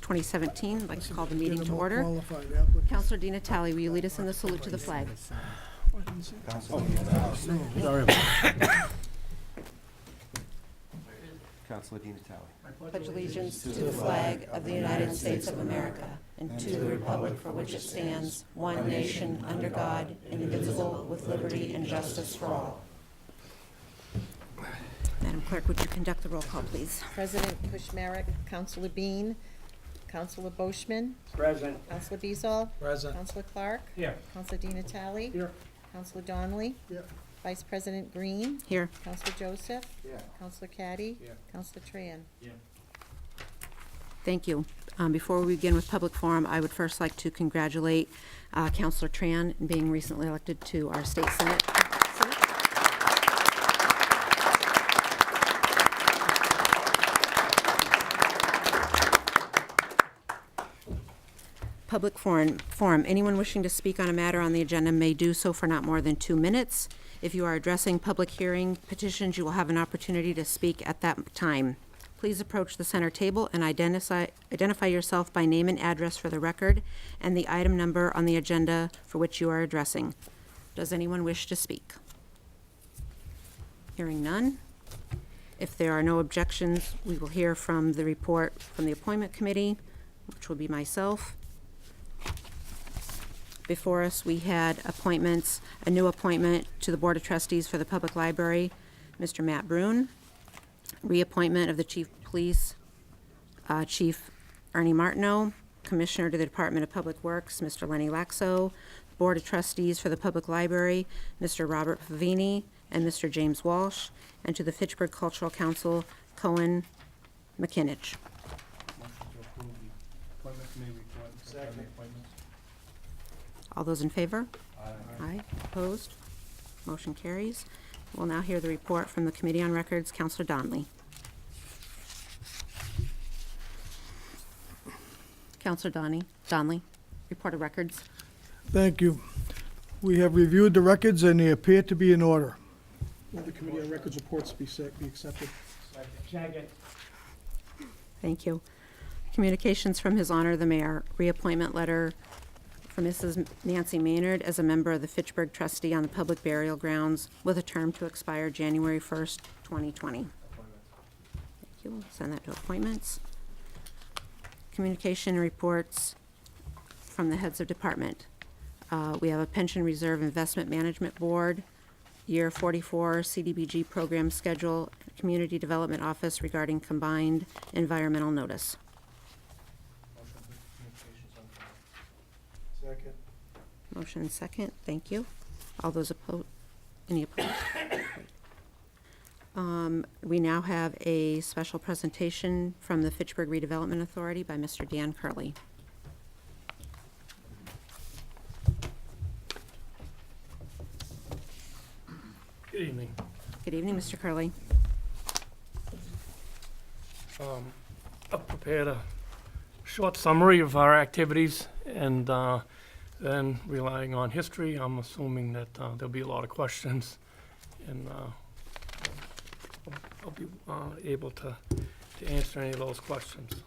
2017. I'd like to call the meeting to order. Qualified applicant. Councilor Di Natale, will you lead us in the salute to the flag? Councilor Di Natale. Pledge allegiance to the flag of the United States of America and to the republic for which it stands, one nation, under God, indivisible, with liberty and justice for all. Madam Clerk, would you conduct the roll call, please? President Kushmarek, Councilor Bean, Councilor Boishman, Present. Councilor Bezal, Present. Councilor Clark, Here. Councilor Di Natale, Here. Councilor Donnelly, Here. Vice President Green, Here. Councilor Joseph, Here. Councilor Caddy, Here. Councilor Tran. Thank you. Before we begin with public forum, I would first like to congratulate Councilor Tran in being recently elected to our state senate. Public forum. Anyone wishing to speak on a matter on the agenda may do so for not more than 2 minutes. If you are addressing public hearing petitions, you will have an opportunity to speak at that time. Please approach the center table and identify yourself by name and address for the record and the item number on the agenda for which you are addressing. Does anyone wish to speak? Hearing none. If there are no objections, we will hear from the report from the appointment committee, which will be myself. Before us, we had appointments, a new appointment to the Board of Trustees for the Public Library, Mr. Matt Brune. Reappointment of the Chief of Police, Chief Ernie Martineau. Commissioner to the Department of Public Works, Mr. Lenny Laxo. Board of Trustees for the Public Library, Mr. Robert Favini and Mr. James Walsh. And to the Fitchburg Cultural Council, Cohen McKinich. Motion to approve the appointment committee report. Second. Appointments. All those in favor? Aye. Aye. Opposed? Motion carries. We'll now hear the report from the Committee on Records, Councilor Donnelly. Councilor Donnelly, report of records. Thank you. We have reviewed the records and they appear to be in order. Will the Committee on Records reports be accepted? Second. Thank you. Communications from His Honor the Mayor. Reappointment letter for Mrs. Nancy Maynard as a member of the Fitchburg Trustee on the Public Burial Grounds with a term to expire January 1st, 2020. Thank you. We'll send that to appointments. Communication reports from the heads of department. We have a Pension Reserve Investment Management Board, Year 44 CDBG Program Schedule, Community Development Office regarding combined environmental notice. Motion for communications on file. Second. Motion and second, thank you. All those opposed, any opposed? We now have a special presentation from the Fitchburg Redevelopment Authority by Mr. Dan Curley. Good evening. Good evening, Mr. Curley. I've prepared a short summary of our activities, and then relying on history, I'm assuming that there'll be a lot of questions, and I'll be able to answer any of those questions.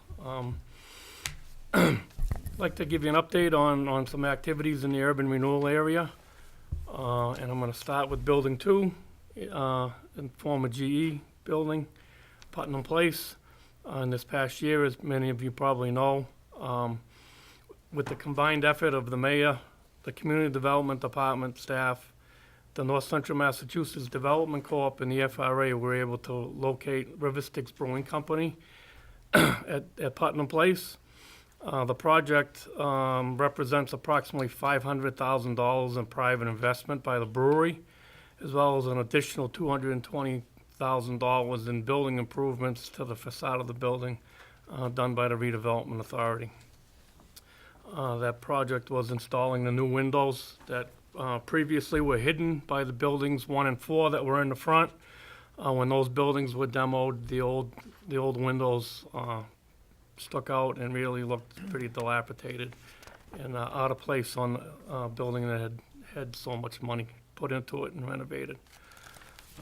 I'd like to give you an update on some activities in the urban renewal area, and I'm going to start with Building 2, in former GE building, Putnam Place. In this past year, as many of you probably know, with the combined effort of the mayor, the Community Development Department staff, the North Central Massachusetts Development Corp., and the FRA, were able to locate River Styx Brewing Company at Putnam Place. The project represents approximately $500,000 in private investment by the brewery, as well as an additional $220,000 in building improvements to the facade of the building done by the Redevelopment Authority. That project was installing the new windows that previously were hidden by the buildings 1 and 4 that were in the front. When those buildings were demoed, the old windows stuck out and really looked pretty dilapidated and out of place on a building that had so much money put into it and renovated.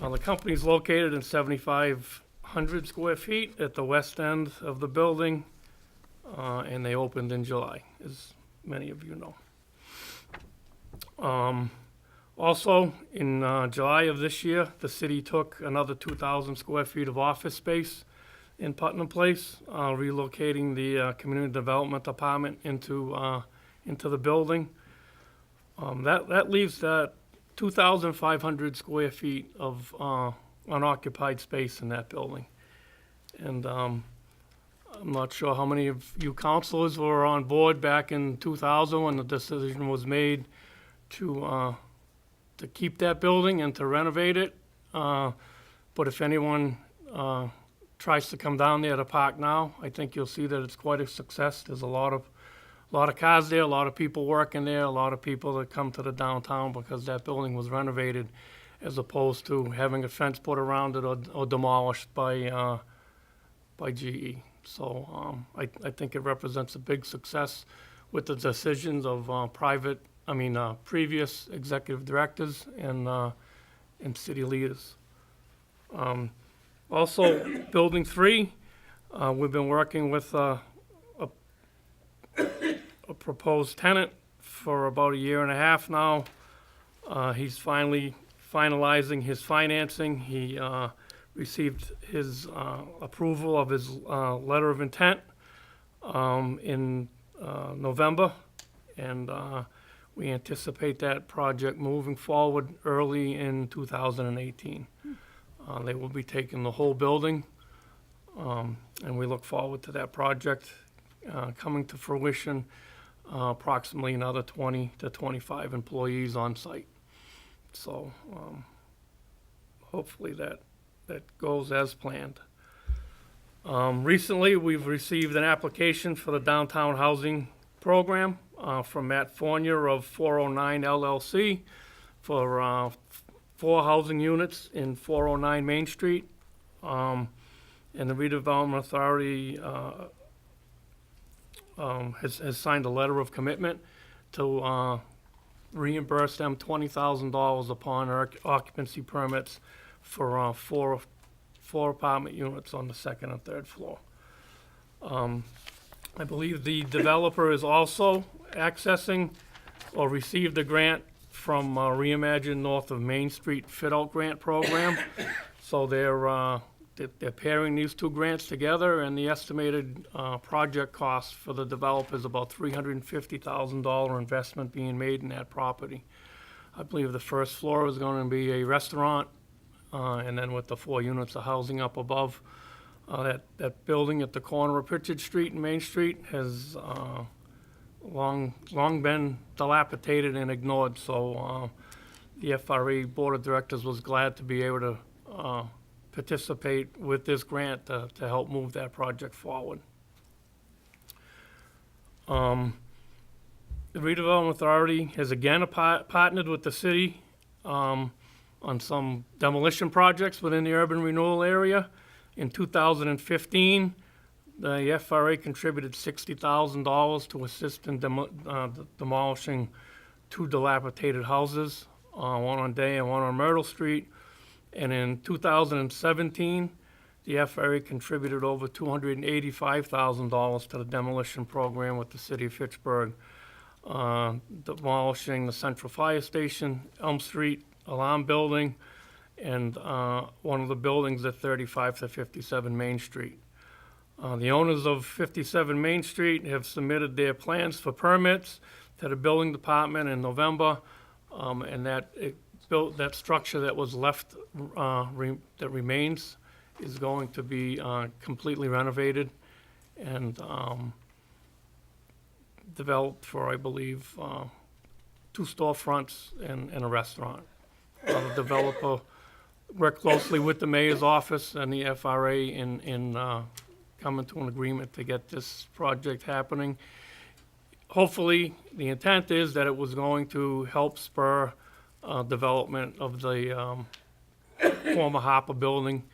The company's located in 7,500 square feet at the west end of the building. and they opened in July, as many of you know. Also, in July of this year, the city took another 2,000 square feet of office space in Putnam Place, relocating the Community Development Department into the building. That leaves that 2,500 square feet of unoccupied space in that building. And I'm not sure how many of you councilors were on board back in 2000 when the decision was made to keep that building and to renovate it. But if anyone tries to come down there to park now, I think you'll see that it's quite a success. There's a lot of cars there, a lot of people working there, a lot of people that come to the downtown because that building was renovated, as opposed to having a fence put around it or demolished by GE. So I think it represents a big success with the decisions of previous executive directors and city leaders. Also, Building 3, we've been working with a proposed tenant for about a year and a half now. He's finally finalizing his financing. He received his approval of his letter of intent in November, and we anticipate that project moving forward early in 2018. They will be taking the whole building, and we look forward to that project coming to fruition. Approximately another 20 to 25 employees on site. So hopefully that goes as planned. Recently, we've received an application for the downtown housing program from Matt Fournier of 409 LLC for 4 housing units in 409 Main Street. And the Redevelopment Authority has signed a letter of commitment to reimburse them $20,000 upon occupancy permits for 4 apartment units on the 2nd and 3rd floor. I believe the developer is also accessing or received a grant from Reimagine North of Main Street Fit-Out Grant Program. So they're pairing these 2 grants together, and the estimated project cost for the developer is about $350,000 investment being made in that property. I believe the first floor is going to be a restaurant, and then with the 4 units of housing up above, that building at the corner of Pritchard Street and Main Street has long been dilapidated and ignored. So the FRA Board of Directors was glad to be able to participate with this grant to help move that project forward. The Redevelopment Authority has again partnered with the city on some demolition projects within the urban renewal area. In 2015, the FRA contributed $60,000 to assist in demolishing 2 dilapidated houses, one on Day and one on Myrtle Street. And in 2017, the FRA contributed over $285,000 to the demolition program with the city of Fitchburg, demolishing the Central Fire Station, Elm Street Alarm Building, and one of the buildings at 35 to 57 Main Street. The owners of 57 Main Street have submitted their plans for permits to the building department in November, and that structure that was left, that remains, is going to be completely renovated and developed for, I believe, 2 storefronts and a restaurant. The developer worked closely with the mayor's office and the FRA in coming to an agreement to get this project happening. Hopefully, the intent is that it was going to help spur development of the former Harper Building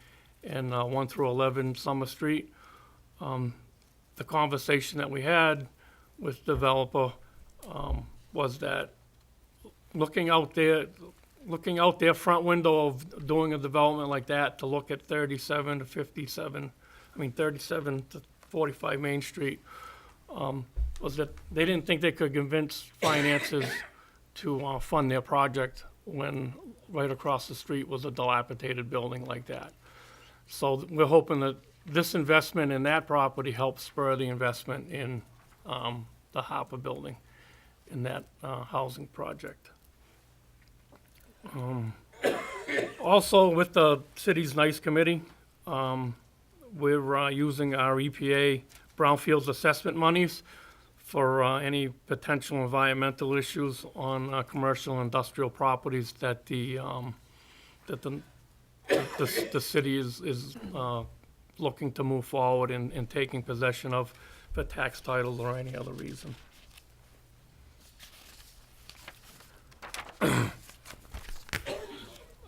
and 1 through 11 Summer Street. The conversation that we had with the developer was that looking out their front window of doing a development like that to look at 37 to 45 Main Street was that they didn't think they could convince finances to fund their project when right across the street was a dilapidated building like that. So we're hoping that this investment in that property helps spur the investment in the Harper Building, in that housing project. Also, with the city's NICE committee, we're using our EPA brownfields assessment monies for any potential environmental issues on commercial and industrial properties that the city is looking to move forward in taking possession of for tax titles or any other reason.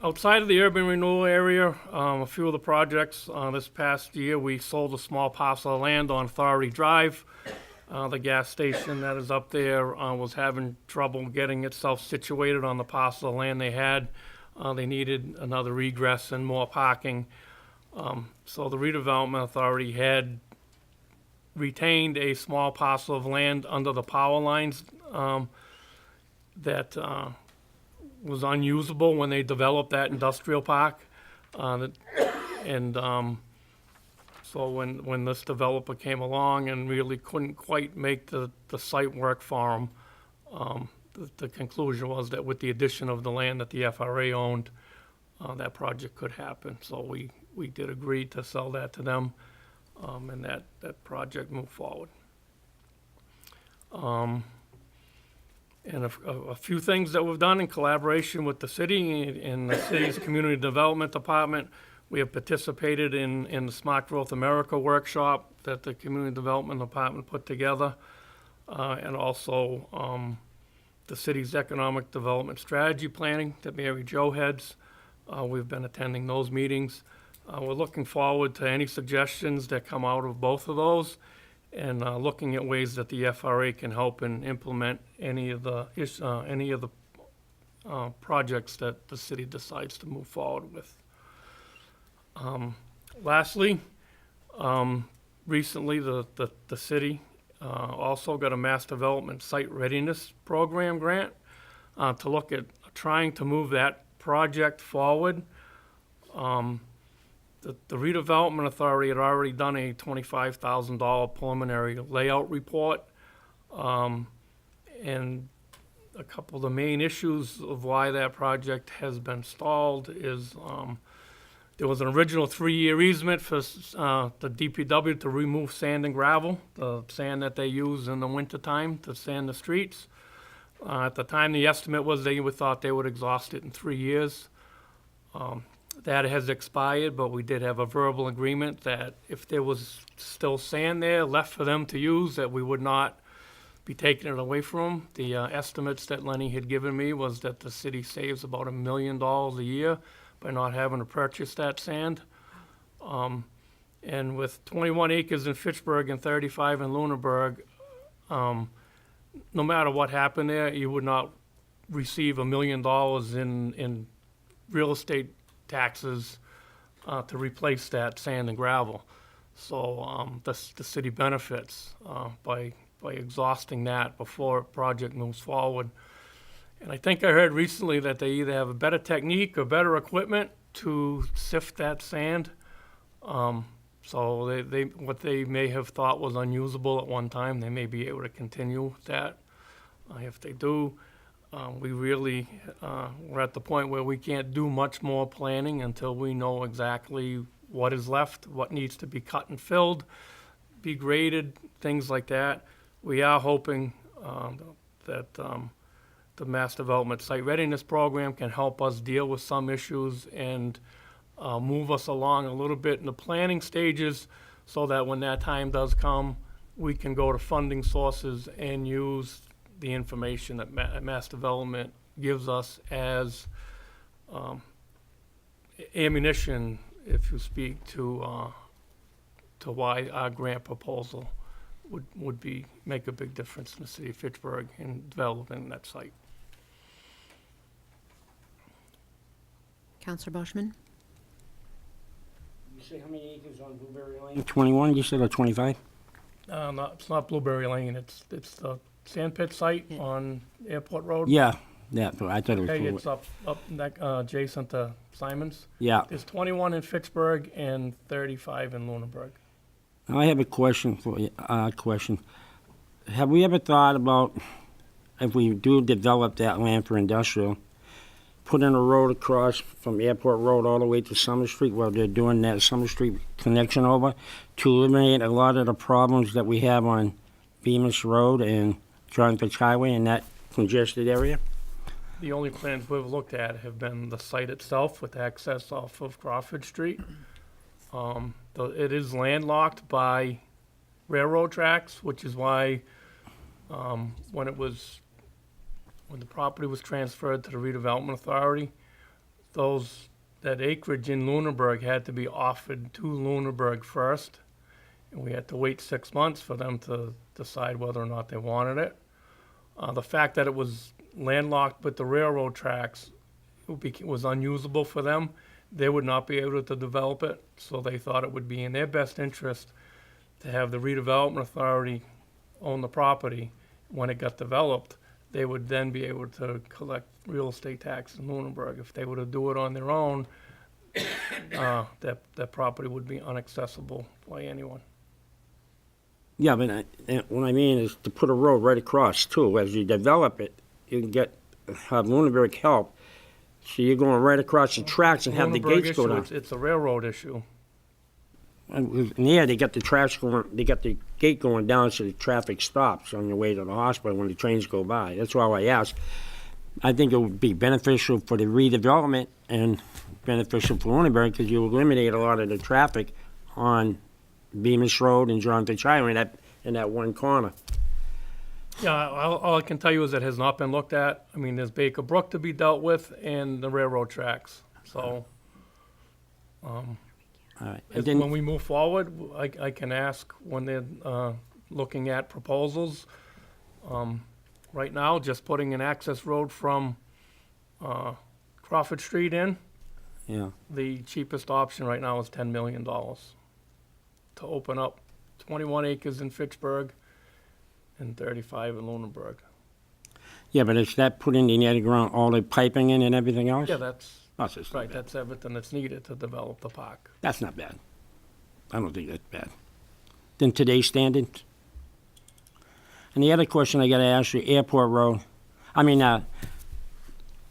Outside of the urban renewal area, a few of the projects, this past year, we sold a small parcel of land on Authority Drive. The gas station that is up there was having trouble getting itself situated on the parcel of land they had. They needed another egress and more parking. So the redevelopment authority had retained a small parcel of land under the power lines that was unusable when they developed that industrial park. So when this developer came along and really couldn't quite make the site work for them, the conclusion was that with the addition of the land that the FRA owned, that project could happen. So we did agree to sell that to them, and that project moved forward. And a few things that we've done in collaboration with the city and the city's community development department. We have participated in the Smart Growth America workshop that the community development department put together, and also the city's economic development strategy planning that Mary Jo heads. We've been attending those meetings. We're looking forward to any suggestions that come out of both of those, and looking at ways that the FRA can help and implement any of the projects that the city decides to move forward with. Lastly, recently the city also got a Mass Development Site Readiness Program grant to look at trying to move that project forward. The redevelopment authority had already done a $25,000 preliminary layout report. And a couple of the main issues of why that project has been stalled is there was an original 3-year easement for the DPW to remove sand and gravel, the sand that they use in the wintertime to sand the streets. At the time, the estimate was they thought they would exhaust it in 3 years. That has expired, but we did have a verbal agreement that if there was still sand there left for them to use, that we would not be taking it away from them. The estimates that Lenny had given me was that the city saves about $1 million a year by not having to purchase that sand. And with 21 acres in Fitchburg and 35 in Lunenburg, no matter what happened there, you would not receive $1 million in real estate taxes to replace that sand and gravel. So the city benefits by exhausting that before a project moves forward. And I think I heard recently that they either have a better technique or better equipment to sift that sand. So they what they may have thought was unusable at one time, they may be able to continue that. If they do, we really, we're at the point where we can't do much more planning until we know exactly what is left, what needs to be cut and filled, be graded, things like that. We are hoping that the Mass Development Site Readiness Program can help us deal with some issues and move us along a little bit in the planning stages so that when that time does come, we can go to funding sources and use the information that Mass Development gives us as ammunition, if you speak, to why our grant proposal would make a big difference in the city of Fitchburg in developing that site. Counselor Boschman? You say how many acres on Blueberry Lane? 21, you said, or 25? It's not Blueberry Lane, it's the sand pit site Yeah. on Airport Road. Yeah, but I thought it was. Okay, Blue- it's up adjacent to Simon's. Yeah. There's 21 in Fitchburg and 35 in Lunenburg. I have a question for you. Question. Have we ever thought about if we do develop that land for industrial, putting a road across from Airport Road all the way to Summer Street while they're doing that Summer Street connection over to eliminate a lot of the problems that we have on Bemis Road and John Fitch Highway in that congested area? The only plans we've looked at have been the site itself with access off of Crawford Street. It is landlocked by railroad tracks, which is why when the property was transferred to the redevelopment authority, that acreage in Lunenburg had to be offered to Lunenburg first, and we had to wait 6 months for them to decide whether or not they wanted it. The fact that it was landlocked with the railroad tracks was unusable for them. They would not be able to develop it, so they thought it would be in their best interest to have the redevelopment authority own the property. When it got developed, they would then be able to collect real estate tax in Lunenburg. If they were to do it on their own, that property would be inaccessible by anyone. Yeah, but what I mean is to put a road right across too. As you develop it, you can have Lunenburg help. So you're going right across the tracks and have the Lunenburg gates go issue, down. it's a railroad issue. And yeah, they got the tracks going. They got the gate going down so the traffic stops on your way to the hospital when the trains go by. That's why I asked. I think it would be beneficial for the redevelopment and beneficial for Lunenburg because you eliminate a lot of the traffic on Bemis Road and John Fitch Highway in that one corner. Yeah, all I can tell you is it has not been looked at. I mean, there's Baker Brook to be dealt with and the railroad tracks. So All right. as- And then, when we move forward, I can ask when they're looking at proposals. Right now, just putting an access road from Crawford Street in, yeah. the cheapest option right now is $10 million to open up 21 acres in Fitchburg and 35 in Lunenburg. Yeah, but is that putting in the underground, all the piping in and everything else? Yeah, that's That's just not right. bad. That's everything that's needed to develop the park. That's not bad. I don't think that's bad. Then today's standards? And the other question I gotta ask you, Airport Road, the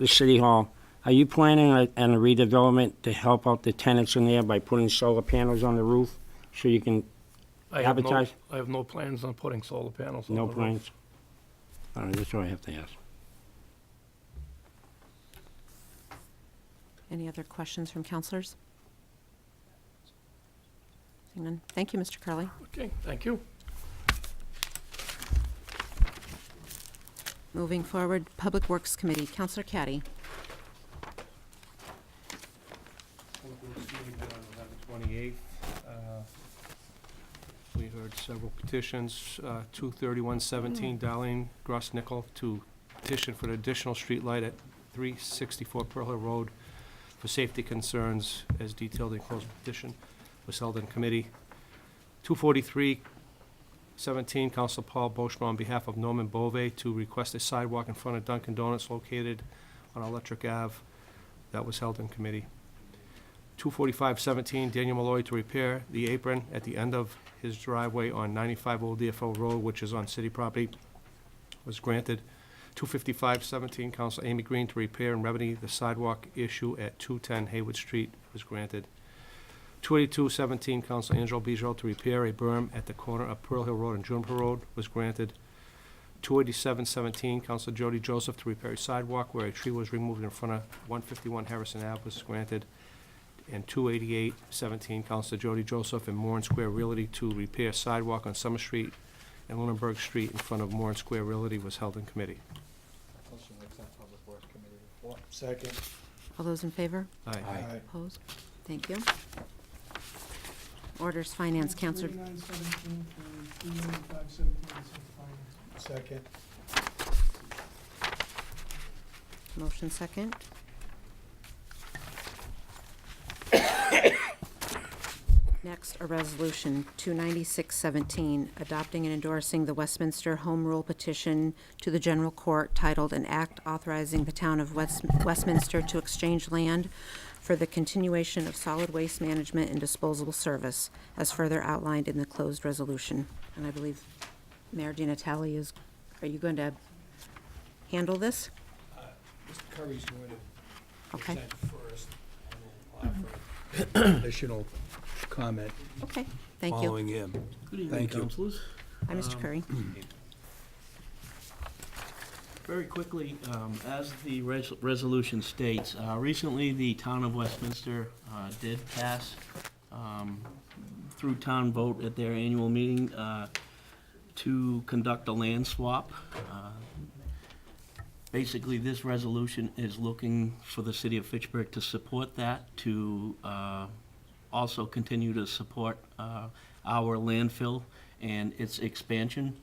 City Hall, are you planning on a redevelopment to help out the tenants in there by putting solar panels on the roof so you can, I have no, Advertise? I have no plans on putting solar panels on no the roof. plans? All right, that's all I have to ask. Any other questions from counselors? Seeing none. Thank you, Mr. Curley. Okay, thank you. Moving forward, Public Works Committee, Counselor Caddy. Public Works meeting held on November 28th. We heard several petitions, 23117 Darlene Gross Nickel to petition for an additional streetlight at 364 Pearl Hill Road for safety concerns as detailed in closed petition was held in committee. 24317 Council Paul Boschma on behalf of Norman Bove to request a sidewalk in front of Dunkin' Donuts located on Electric Ave. That was held in committee. 24517, Daniel Malloy to repair the apron at the end of his driveway on 95 Old DFO Road, which is on city property, was granted. 25517, Council Amy Green to repair and remedy the sidewalk issue at 210 Haywood Street, was granted. 28217, Council Angelo Bijou to repair a berm at the corner of Pearl Hill Road and Juniper Road, was granted. 28717, Council Jody Joseph to repair a sidewalk where a tree was removed in front of 151 Harrison Ave, was granted. And 28817, Council Jody Joseph and Moran Square Realty to repair sidewalk on Summer Street and Lunenburg Street in front of Moran Square Realty was held in committee. Motion to accept Public Works Committee report. Second. All those in favor? Aye. Opposed? Thank you. Orders, Finance, Counselor. 3917 and 39517 is Finance. Second. Motion second. Next, a resolution 29617, adopting and endorsing the Westminster Home Rule petition to the General Court titled "An Act Authorizing the Town of Westminster to Exchange Land for the Continuation of Solid Waste Management and Disposal Service," as further outlined in the closed resolution. And I believe Mayor Di Natale are you going to handle this? Mr. Curry's going to Okay, present first, and we'll offer additional comment okay, thank you. following him. Good evening, Thank you. councilors. Hi, Mr. Curry. Very quickly, as the resolution states, recently the town of Westminster did pass through town vote at their annual meeting to conduct a land swap. Basically, this resolution is looking for the city of Fitchburg to support that, to also continue to support our landfill and its expansion.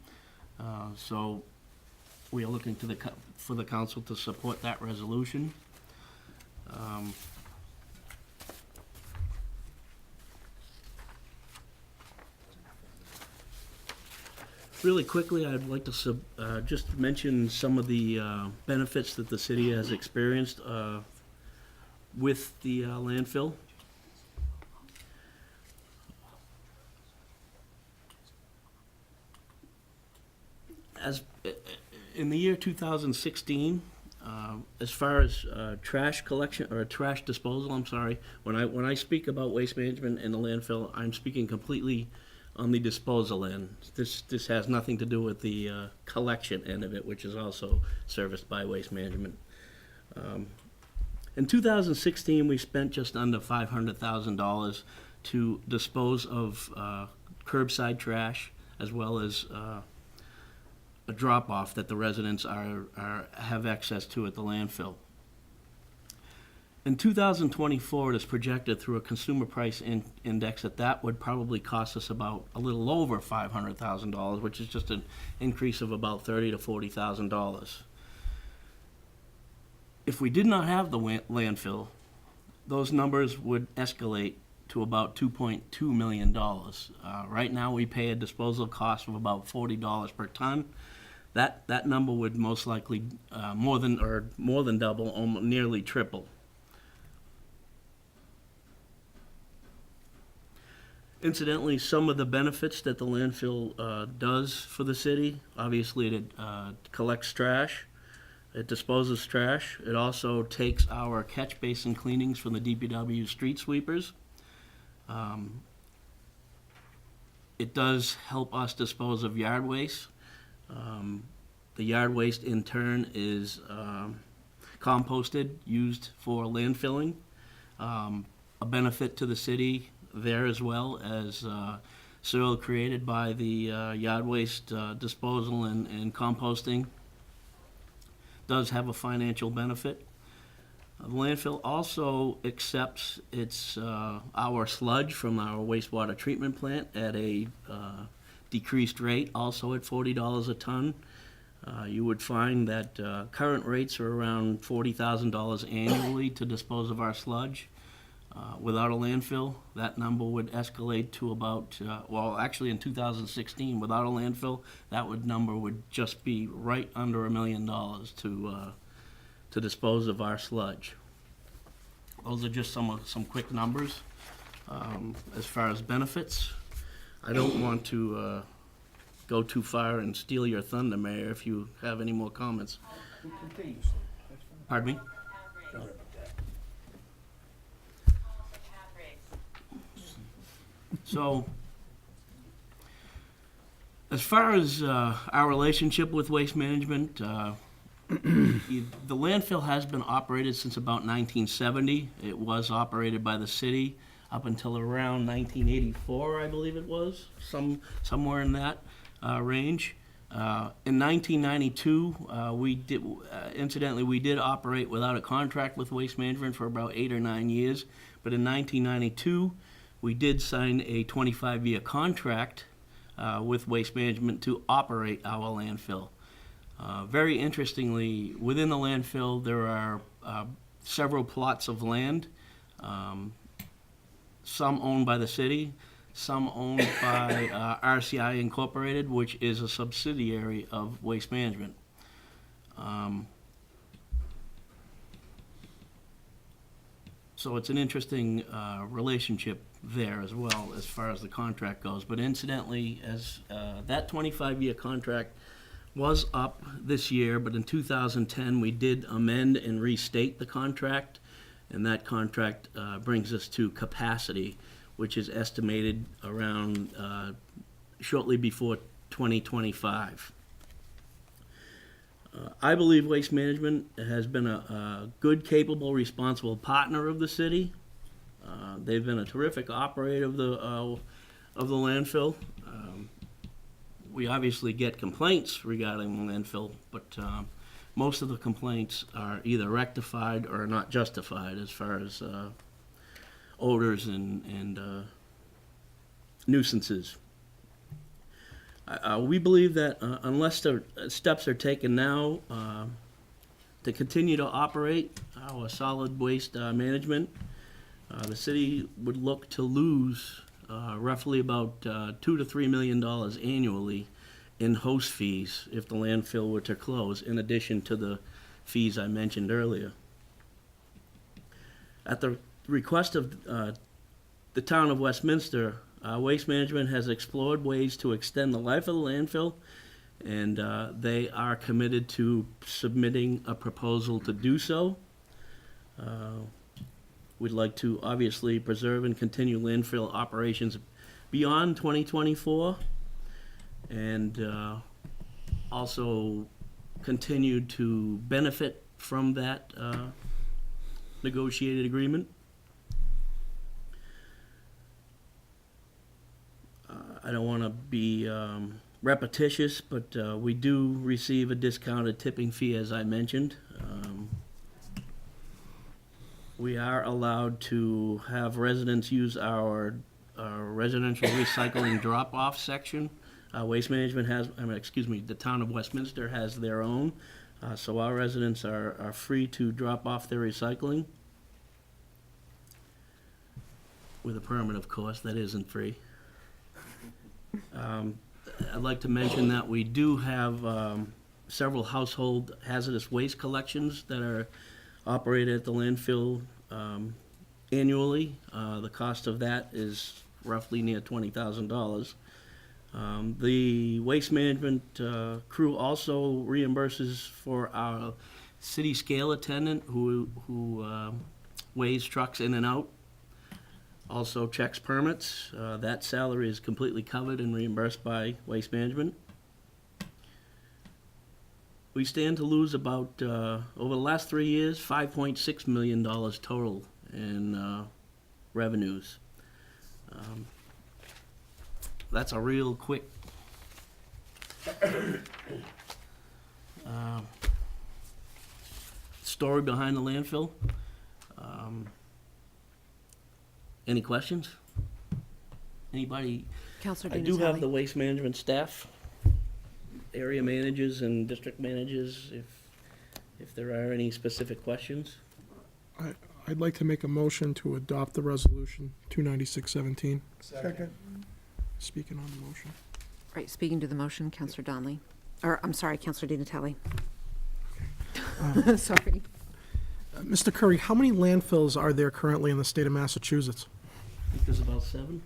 So we are looking to for the council to support that resolution. Really quickly, I'd like to just mention some of the benefits that the city has experienced with the landfill. As in the year 2016, as far as trash collection or trash disposal, I'm sorry, when I speak about waste management and the landfill, I'm speaking completely on the disposal end. This has nothing to do with the collection end of it, which is also serviced by Waste Management. In 2016, we spent just under $500,000 to dispose of curbside trash, as well as a drop-off that the residents have access to at the landfill. In 2024, it is projected through a consumer price index that would probably cost us about a little over $500,000, which is just an increase of about $30,000 to $40,000. If we did not have the landfill, those numbers would escalate to about $2.2 million. Right now, we pay a disposal cost of about $40 per ton. That number would most likely more than double, almost nearly triple. Incidentally, some of the benefits that the landfill does for the city, obviously it collects trash, it disposes trash, it also takes our catch basin cleanings from the DPW street sweepers. It does help us dispose of yard waste. The yard waste in turn is composted, used for landfilling. A benefit to the city there, as well as soil created by the yard waste disposal and composting, does have a financial benefit. The landfill also accepts our sludge from our wastewater treatment plant at a decreased rate, also at $40 a ton. You would find that current rates are around $40,000 annually to dispose of our sludge. Without a landfill, that number would escalate to about, actually in 2016, without a landfill, number would just be right under $1 million to dispose of our sludge. Those are just some quick numbers. As far as benefits, I don't want to go too far and steal your thunder, Mayor, if you have any more comments. Pardon me? So, as far as our relationship with Waste Management, the landfill has been operated since about 1970. It was operated by the city up until around 1984, I believe it was, somewhere in that range. In 1992, we did operate without a contract with Waste Management for about 8 or 9 years, but in 1992, we did sign a 25-year contract with Waste Management to operate our landfill. Very interestingly, within the landfill, there are several plots of land, some owned by the city, some owned by RCI Incorporated, which is a subsidiary of Waste Management. So it's an interesting relationship there as well, as far as the contract goes. But incidentally, as that 25-year contract was up this year, but in 2010, we did amend and restate the contract, and that contract brings us to capacity, which is estimated around shortly before 2025. I believe Waste Management has been a good, capable, responsible partner of the city. They've been a terrific operator of the landfill. We obviously get complaints regarding the landfill, but most of the complaints are either rectified or not justified as far as odors and nuisances. We believe that unless the steps are taken now to continue to operate our solid waste management, the city would look to lose roughly about $2 to $3 million annually in host fees if the landfill were to close, in addition to the fees I mentioned earlier. At the request of the town of Westminster, Waste Management has explored ways to extend the life of the landfill, and they are committed to submitting a proposal to do so. We'd like to obviously preserve and continue landfill operations beyond 2024, and also continue to benefit from that negotiated agreement. I don't want to be repetitious, but we do receive a discounted tipping fee, as I mentioned. We are allowed to have residents use our residential recycling drop-off section. Waste Management has, the town of Westminster has their own, so our residents are free to drop off their recycling. With a permit, of course, that isn't free. I'd like to mention that we do have several household hazardous waste collections that are operated at the landfill annually. The cost of that is roughly near $20,000. The Waste Management crew also reimburses for our city scale attendant who weighs trucks in and out. Also checks permits. That salary is completely covered and reimbursed by Waste Management. We stand to lose about, over the last 3 years, $5.6 million total in revenues. That's a real quick story behind the landfill. Any questions? Anybody? Counselor I do have the Dinatelli. Waste Management staff, area managers and district managers, if there are any specific questions. I'd like to make a motion to adopt the resolution 29617. Second. Speaking on the motion. Right, speaking to the motion, Counselor Donley. Or, I'm sorry, Counselor Dinatelli. Sorry. Mr. Curry, how many landfills are there currently in the state of Massachusetts? I think there's about seven.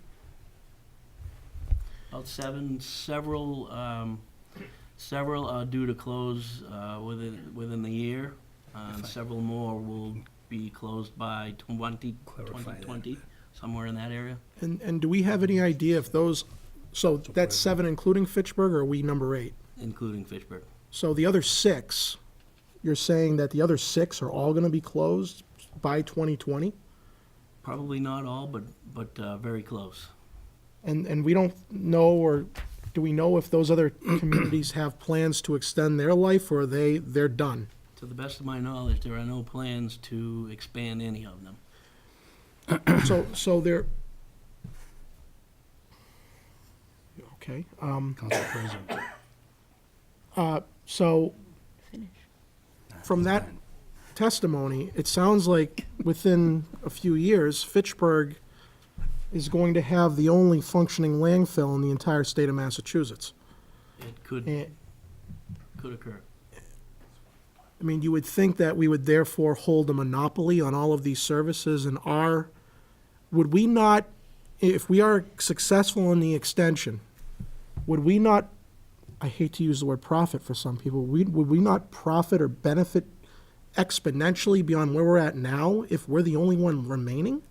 Several are due to close within the year. Several more will be closed by 2020, somewhere in that area. And do we have any idea if those, so that's seven including Fitchburg, or are we number 8? Including Fitchburg. So the other 6, you're saying that the other 6 are all going to be closed by 2020? Probably not all, but very close. And we don't know, or do we know if those other communities have plans to extend their life, or they're done? To the best of my knowledge, there are no plans to expand any of them. So they're, okay. Council President. So from that testimony, it sounds like within a few years, Fitchburg is going to have the only functioning landfill in the entire state of Massachusetts. It could, And, could occur. I mean, you would think that we would therefore hold a monopoly on all of these services and would we not, if we are successful in the extension, would we not, I hate to use the word profit for some people, would we not profit or benefit exponentially beyond where we're at now if we're the only one remaining?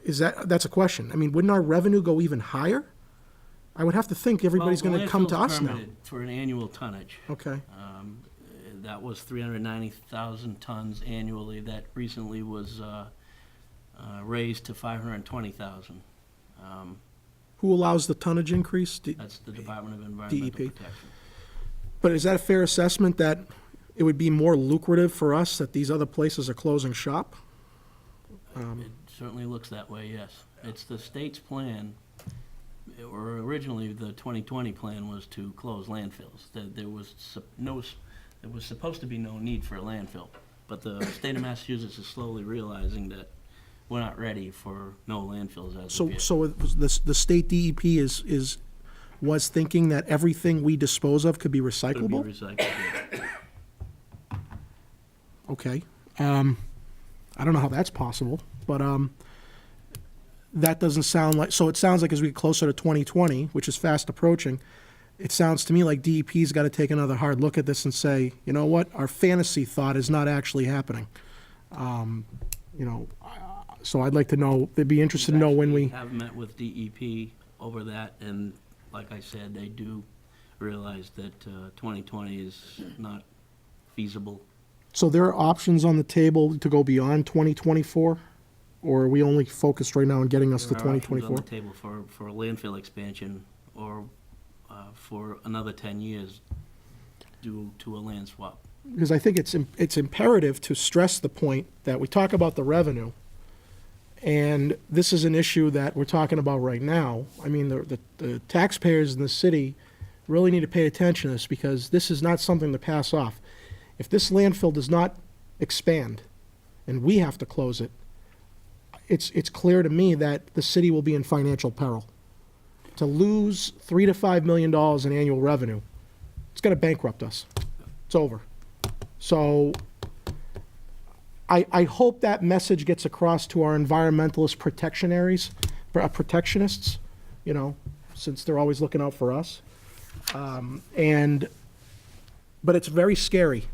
That's a question. I mean, wouldn't our revenue go even higher? I would have to think everybody's Well, gonna come to landfill's us now. permitted for an annual tonnage. Okay, That was 390,000 tons annually. That recently was raised to 520,000. who allows the tonnage increase? That's the Department of Environmental DEP. Protection. But is that a fair assessment that it would be more lucrative for us that these other places are closing shop? It certainly looks that way, yes. It's the state's plan, or originally the 2020 plan was to close landfills. There was supposed to be no need for a landfill. But the state of Massachusetts is slowly realizing that we're not ready for no landfills as of yet. So it was the state DEP was thinking that everything we dispose of could be Could be recyclable? recycled, yeah. Okay. I don't know how that's possible, but that doesn't sound like, so it sounds like as we get closer to 2020, which is fast approaching, it sounds to me like DEP's got to take another hard look at this and say, you know what, our fantasy thought is not actually happening. You know, so I'd like to know, they'd be interested to know when we, Have met with DEP over that, and like I said, they do realize that 2020 is not feasible. so there are options on the table to go beyond 2024? Or are we only focused right now on getting us to There are options 2024? on the table for a landfill expansion or for another 10 years due to a land swap. Because I think it's imperative to stress the point that we talk about the revenue, and this is an issue that we're talking about right now. I mean, the taxpayers in the city really need to pay attention to this, because this is not something to pass off. If this landfill does not expand, and we have to close it, it's clear to me that the city will be in financial peril. To lose $3 to $5 million in annual revenue, it's going to bankrupt us. It's over. So I hope that message gets across to our environmentalist protectionists, you know, since they're always looking out for us. But it's very scary.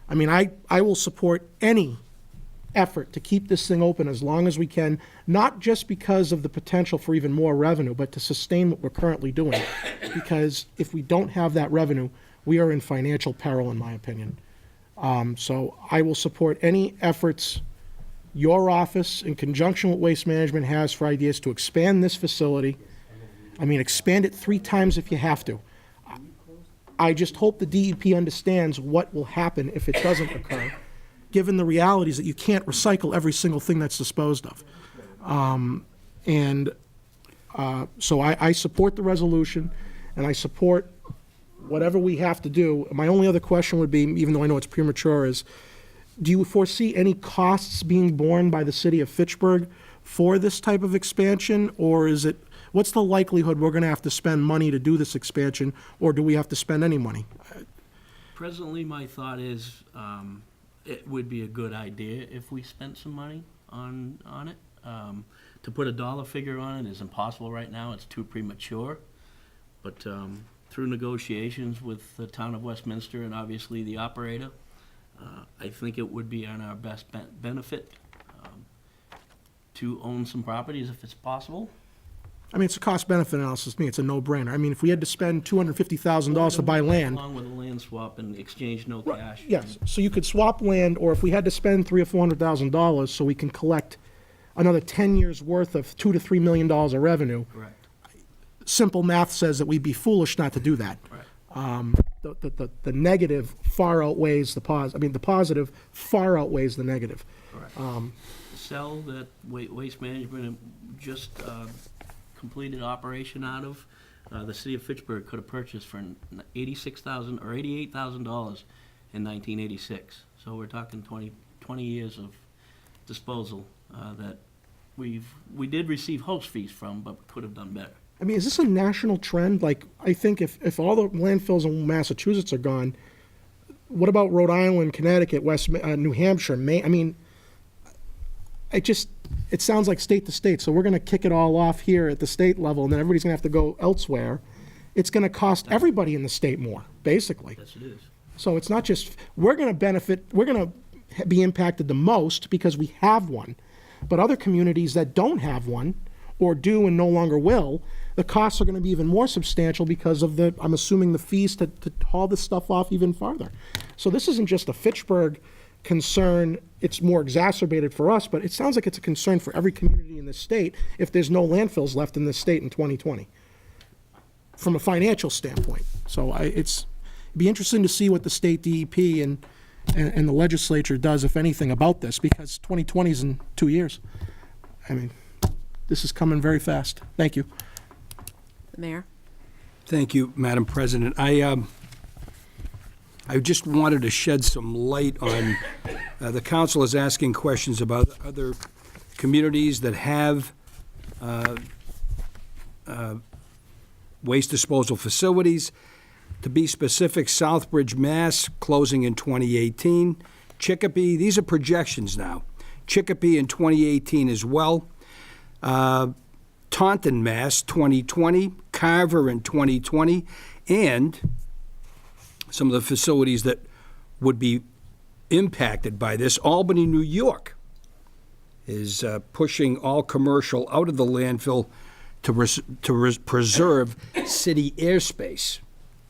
I mean, I will support any effort to keep this thing open as long as we can, not just because of the potential for even more revenue, but to sustain what we're currently doing. Because if we don't have that revenue, we are in financial peril, in my opinion. So I will support any efforts your office, in conjunction with Waste Management, has for ideas to expand this facility. I mean, expand it 3 times if you have to. I just hope the DEP understands what will happen if it doesn't occur, given the realities that you can't recycle every single thing that's disposed of. So I support the resolution, and I support whatever we have to do. My only other question would be, even though I know it's premature, is do you foresee any costs being borne by the city of Fitchburg for this type of expansion? Or is it, what's the likelihood we're gonna have to spend money to do this expansion, or do we have to spend any money? Presently, my thought is it would be a good idea if we spent some money on it. To put a dollar figure on it is impossible right now. It's too premature. But through negotiations with the town of Westminster and obviously the operator, I think it would be on our best benefit to own some properties if it's possible. I mean, it's a cost-benefit analysis to me. It's a no-brainer. I mean, if we had to spend $250,000 to buy land, Along with a land swap and exchange no cash. yes, so you could swap land, or if we had to spend $300,000 or $400,000 so we can collect another 10 years' worth of $2 to $3 million of revenue, Correct, simple math says that we'd be foolish not to do that. right. The negative far outweighs the positive. I mean, the positive far outweighs the negative. Correct. The cell that Waste Management just completed operation out of, the city of Fitchburg could have purchased for $86,000 or $88,000 in 1986. So we're talking 20 years of disposal that we did receive host fees from, but could have done better. I mean, is this a national trend? Like, I think if all the landfills in Massachusetts are gone, what about Rhode Island, Connecticut, New Hampshire, Maine? I mean, it sounds like state to state, so we're gonna kick it all off here at the state level, and then everybody's gonna have to go elsewhere. It's gonna cost everybody in the state more, basically. Yes, it is. So it's not just, we're gonna benefit, we're gonna be impacted the most because we have one. But other communities that don't have one, or do and no longer will, the costs are gonna be even more substantial because of I'm assuming the fees to haul this stuff off even farther. So this isn't just a Fitchburg concern, it's more exacerbated for us, but it sounds like it's a concern for every community in the state if there's no landfills left in this state in 2020, from a financial standpoint. So it'd be interesting to see what the state DEP and the legislature does, if anything, about this, because 2020 is in 2 years. I mean, this is coming very fast. Thank you. The mayor? Thank you, Madam President. I just wanted to shed some light on, the council is asking questions about other communities that have waste disposal facilities. To be specific, Southbridge, Mass, closing in 2018. Chicopee, these are projections now. Chicopee in 2018 as well. Taunton, Mass, 2020. Carver in 2020. And some of the facilities that would be impacted by this, Albany, New York, is pushing all commercial out of the landfill to preserve city airspace.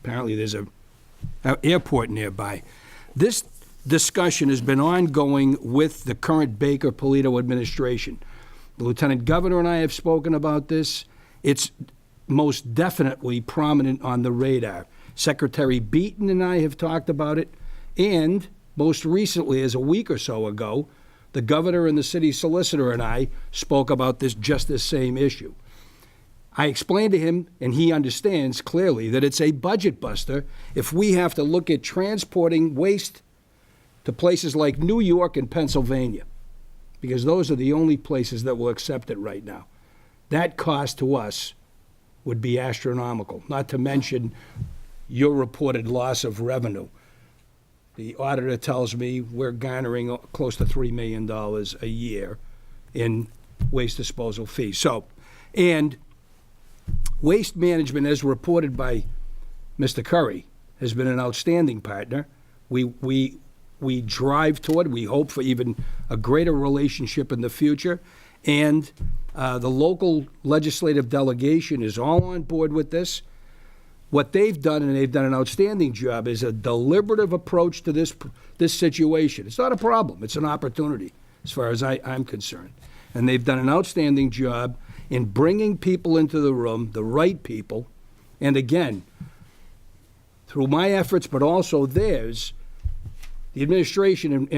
Apparently, there's an airport nearby. This discussion has been ongoing with the current Baker-Polito administration. The Lieutenant Governor and I have spoken about this. It's most definitely prominent on the radar. Secretary Beaton and I have talked about it, and most recently, as a week or so ago, the governor and the city solicitor and I spoke about just this same issue. I explained to him, and he understands clearly, that it's a budget buster if we have to look at transporting waste to places like New York and Pennsylvania, because those are the only places that will accept it right now. That cost to us would be astronomical, not to mention your reported loss of revenue. The auditor tells me we're garnering close to $3 million a year in waste disposal fees. So, and Waste Management, as reported by Mr. Curry, has been an outstanding partner. We drive toward, we hope for even a greater relationship in the future. And the local legislative delegation is all on board with this. What they've done, and they've done an outstanding job, is a deliberative approach to this situation. It's not a problem. It's an opportunity, as far as I'm concerned. And they've done an outstanding job in bringing people into the room, the right people. And again, through my efforts, but also theirs, the administration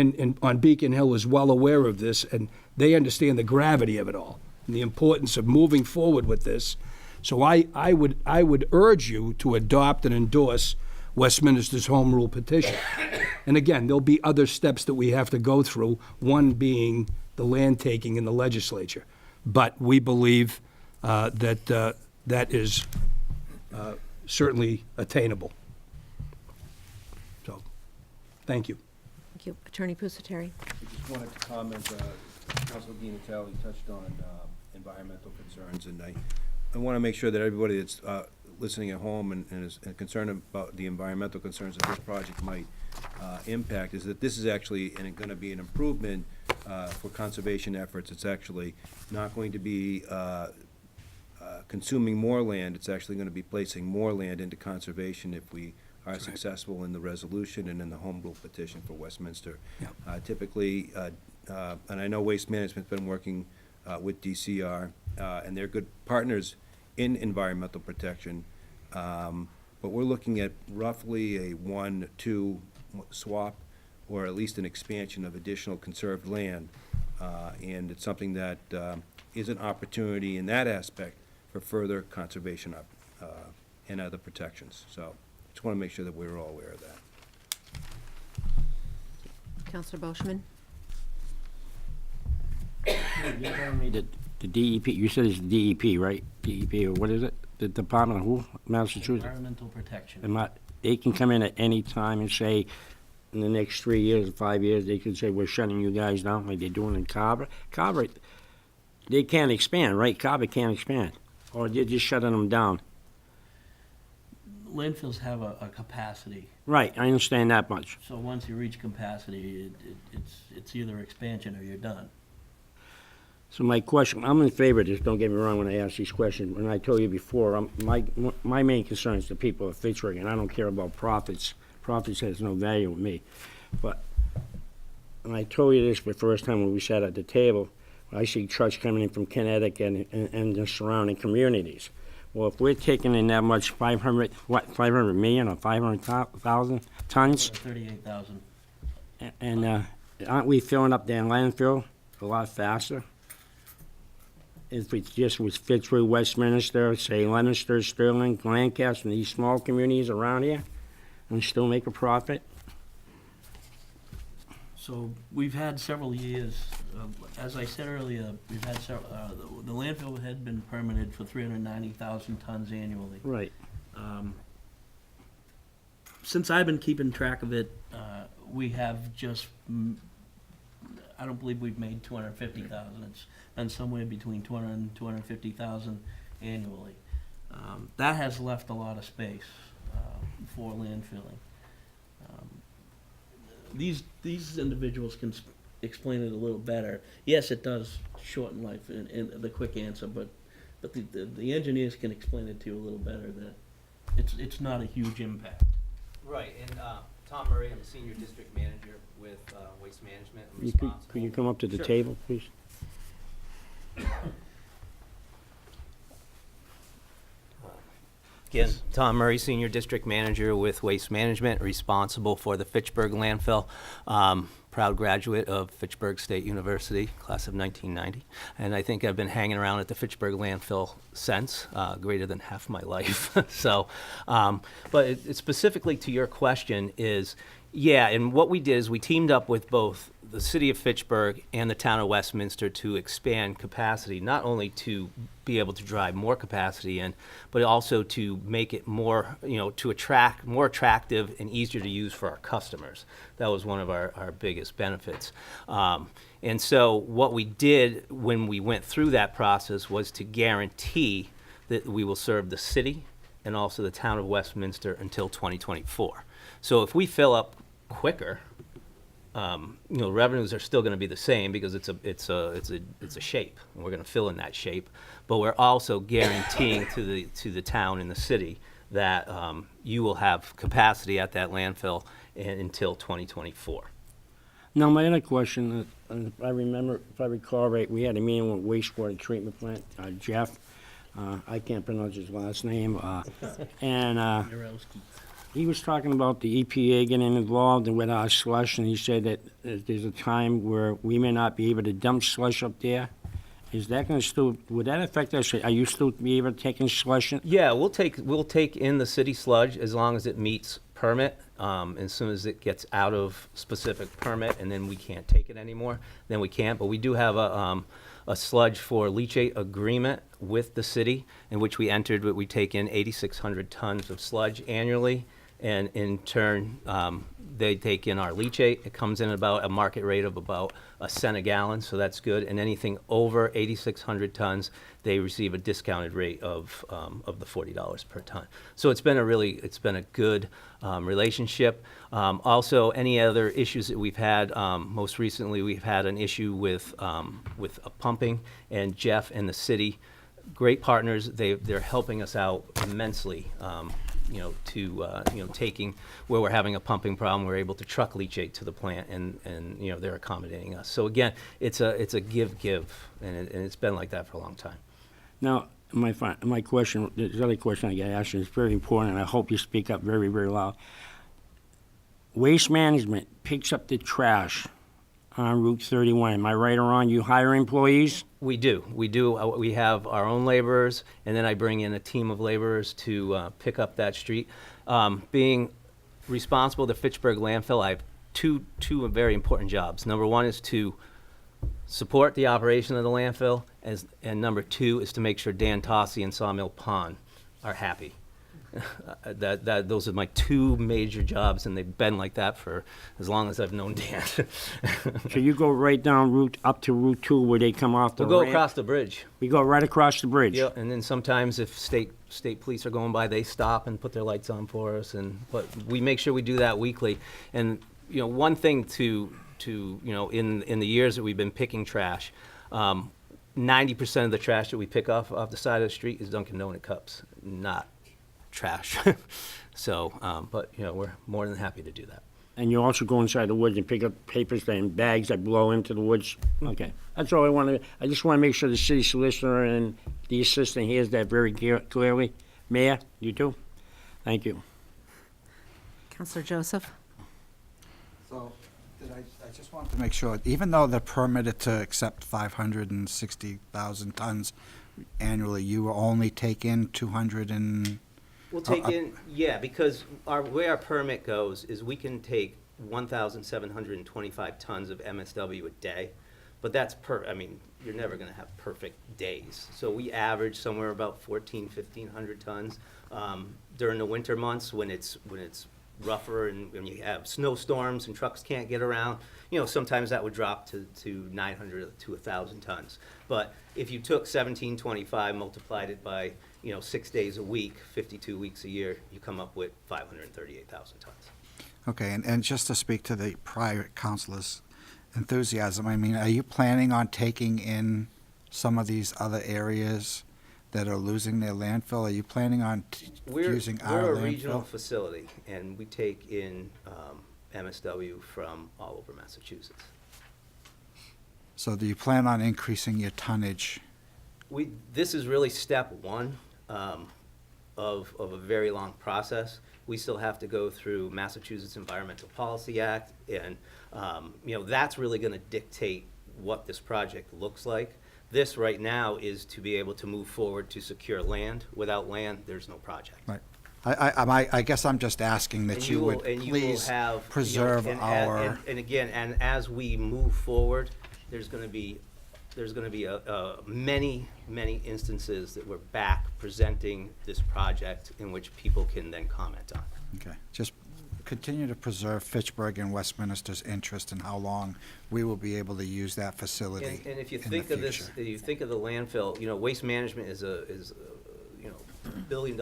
on Beacon Hill is well aware of this, and they understand the gravity of it all and the importance of moving forward with this. So I would urge you to adopt and endorse Westminster's home rule petition. And again, there'll be other steps that we have to go through, one being the land taking in the legislature. But we believe that is certainly attainable. So, thank you. Thank you. Attorney Pusateri? I just wanted to comment, Councilor Di Natale touched on environmental concerns, and I want to make sure that everybody that's listening at home and is concerned about the environmental concerns that this project might impact is that this is actually going to be an improvement for conservation efforts. It's actually not going to be consuming more land. It's actually going to be placing more land into conservation if we are successful in the resolution and in the home rule petition for Westminster. Yep. Typically, and I know Waste Management's been working with DCR, and they're good partners in environmental protection, but we're looking at roughly a 1-2 swap, or at least an expansion of additional conserved land, and it's something that is an opportunity in that aspect for further conservation and other protections. So just want to make sure that we're all aware of that. Counselor Boschman? You're telling me that the DEP, you said it's DEP, right? DEP, or what is it? The Department of who? Massachusetts? Environmental protection. And they can come in at any time and say, in the next 3 years or 5 years, they can say, we're shutting you guys down like they're doing in Carver. Carver, they can't expand, right? Carver can't expand. Or they're just shutting them down. Landfills have a capacity, Right, I understand that much. so once you reach capacity, it's either expansion or you're done. So my question, I'm in favor of this, don't get me wrong when I ask these questions. When I told you before, my main concern is the people of Fitchburg, and I don't care about profits. Profits has no value with me. But, and I told you this the first time when we sat at the table, I see trucks coming in from Connecticut and the surrounding communities. Well, if we're taking in that much, 500 million or 500,000 tons, 38,000. and aren't we filling up their landfill a lot faster? If it just was Fitchburg, Westminster, say Leominster, Sterling, Lancaster, and these small communities around here, and still make a profit? So we've had several years, as I said earlier, we've had several, the landfill had been permitted for 390,000 tons annually. Right. Since I've been keeping track of it, we have I don't believe we've made 250,000. It's been somewhere between 200 and 250,000 annually. That has left a lot of space for landfilling. These individuals can explain it a little better. Yes, it does shorten life in the quick answer, but the engineers can explain it to you a little better, that it's not a huge impact. Right, and Tom Murray, I'm a senior district manager with Waste Management. I'm Could responsible. you come up to the Sure. table, please? Again, Tom Murray, Senior District Manager with Waste Management, responsible for the Fitchburg landfill. Proud graduate of Fitchburg State University, class of 1990. And I think I've been hanging around at the Fitchburg landfill since, greater than half my life. So, but specifically to your question is, yeah, and what we did is we teamed up with both the city of Fitchburg and the town of Westminster to expand capacity, not only to be able to drive more capacity in, but also to make it more, to attract, more attractive and easier to use for our customers. That was one of our biggest benefits. And so what we did when we went through that process was to guarantee that we will serve the city and also the town of Westminster until 2024. So if we fill up quicker, revenues are still going to be the same because it's a shape, and we're going to fill in that shape. But we're also guaranteeing to the town and the city that you will have capacity at that landfill until 2024. Now, my other question, if I recall right, we had a meeting with wastewater treatment plant, Jeff, I can't pronounce his last name, and Narowski. he was talking about the EPA getting involved and with our slush, and he said that there's a time where we may not be able to dump slush up there. Is that going to still, would that affect us? Are you still be able to take in slush? Yeah, we'll take in the city sludge as long as it meets permit. As soon as it gets out of specific permit, and then we can't take it anymore, then we can't. But we do have a sludge for leachate agreement with the city, in which we entered. We take in 8,600 tons of sludge annually, and in turn, they take in our leachate. It comes in about a market rate of about a cent a gallon, so that's good. And anything over 8,600 tons, they receive a discounted rate of the $40 per ton. So it's been a good relationship. Also, any other issues that we've had, most recently we've had an issue with pumping, and Jeff and the city, great partners. They're helping us out immensely. Taking where we're having a pumping problem, we're able to truck leachate to the plant, and they're accommodating us. So again, it's a give, and it's been like that for a long time. Now, my question, the other question I got to ask you is very important, and I hope you speak up very, very loud. Waste Management picks up the trash on Route 31. Am I right or wrong? You hire employees? We do. We have our own laborers, and then I bring in a team of laborers to pick up that street. Being responsible, the Fitchburg landfill, I have two very important jobs. Number one is to support the operation of the landfill, and number two is to make sure Dan Tossi and Sawmill Pond are happy. Those are my two major jobs, and they've been like that for as long as I've known Dan. So you go right down up to Route 2 where they come off the We'll go ramp? across the bridge. We go right across the bridge? Yeah, and then sometimes if state police are going by, they stop and put their lights on for us, but we make sure we do that weekly. And, one thing to in the years that we've been picking trash, 90% of the trash that we pick off the side of the street is Dunkin' Donut cups, not trash. So, but, we're more than happy to do that. And you also go inside the woods and pick up papers and bags that blow into the woods? Okay. That's all I want to, I just want to make sure the city solicitor and the assistant hears that very clearly. Mayor, you too? Thank you. Counselor Joseph? So, I just wanted to make sure, even though they're permitted to accept 560,000 tons annually, you will only take in 200 and... We'll take in, yeah, because the way our permit goes is we can take 1,725 tons of MSW a day, but that's you're never gonna have perfect days. So we average somewhere about 1,500 tons. During the winter months, when it's rougher and when you have snowstorms and trucks can't get around, sometimes that would drop to 900 to 1,000 tons. But if you took 1,725, multiplied it by 6 days a week, 52 weeks a year, you come up with 538,000 tons. Okay, and just to speak to the prior councilor's enthusiasm, are you planning on taking in some of these other areas that are losing their landfill? Are you planning on using our landfill? We're a regional facility, and we take in MSW from all over Massachusetts. So do you plan on increasing your tonnage? This is really step one of a very long process. We still have to go through Massachusetts Environmental Policy Act, and that's really going to dictate what this project looks like. This right now is to be able to move forward to secure land. Without land, there's no project. Right. I guess I'm just asking that you would please preserve our... And again, and as we move forward, there's going to be many instances that we're back presenting this project in which people can then comment on. Okay. Just continue to preserve Fitchburg and Westminster's interest in how long we will be able to use that facility. And if you in think the of this, future. if you think of the landfill, Waste Management is a $1 billion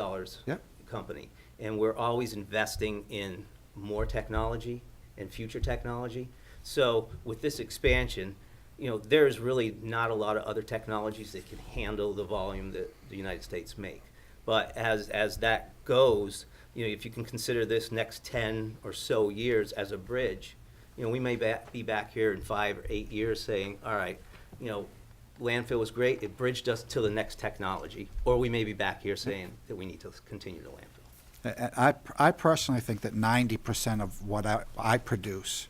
Yep. company, and we're always investing in more technology and future technology. So with this expansion, there's really not a lot of other technologies that can handle the volume that the United States make. But as that goes, if you can consider this next 10 or so years as a bridge, we may be back here in 5 or 8 years saying, all right, landfill was great, it bridged us to the next technology. Or we may be back here saying that we need to continue the landfill. I personally think that 90% of what I produce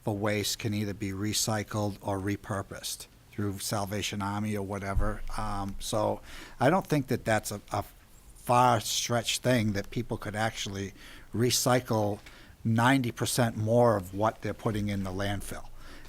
for waste can either be recycled or repurposed through Salvation Army or whatever. So I don't think that that's a far-stretched thing, that people could actually recycle 90% more of what they're putting in the landfill.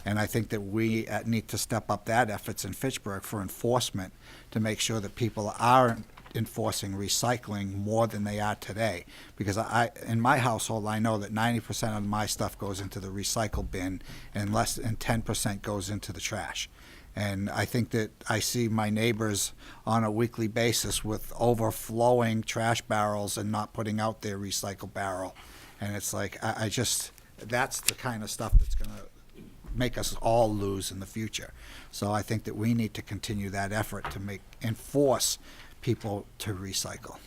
And I think that we need to step up that efforts in Fitchburg for enforcement to make sure that people are enforcing recycling more than they are today. Because in my household, I know that 90% of my stuff goes into the recycle bin and less than 10% goes into the trash. And I think that I see my neighbors on a weekly basis with overflowing trash barrels and not putting out their recycle barrel. And it's like, that's the kind of stuff that's going to make us all lose in the future. So I think that we need to continue that effort to enforce people to recycle.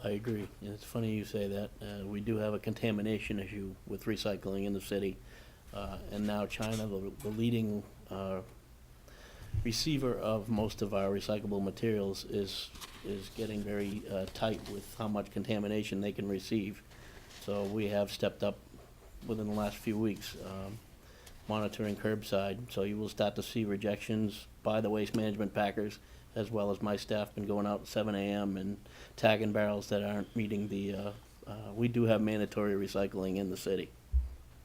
I agree. It's funny you say that. We do have a contamination issue with recycling in the city. And now China, the leading receiver of most of our recyclable materials, is getting very tight with how much contamination they can receive. So we have stepped up within the last few weeks, monitoring curbside. So you will start to see rejections by the waste management packers, as well as my staff been going out at 7 a.m. and tagging barrels that aren't meeting the, we do have mandatory recycling in the city.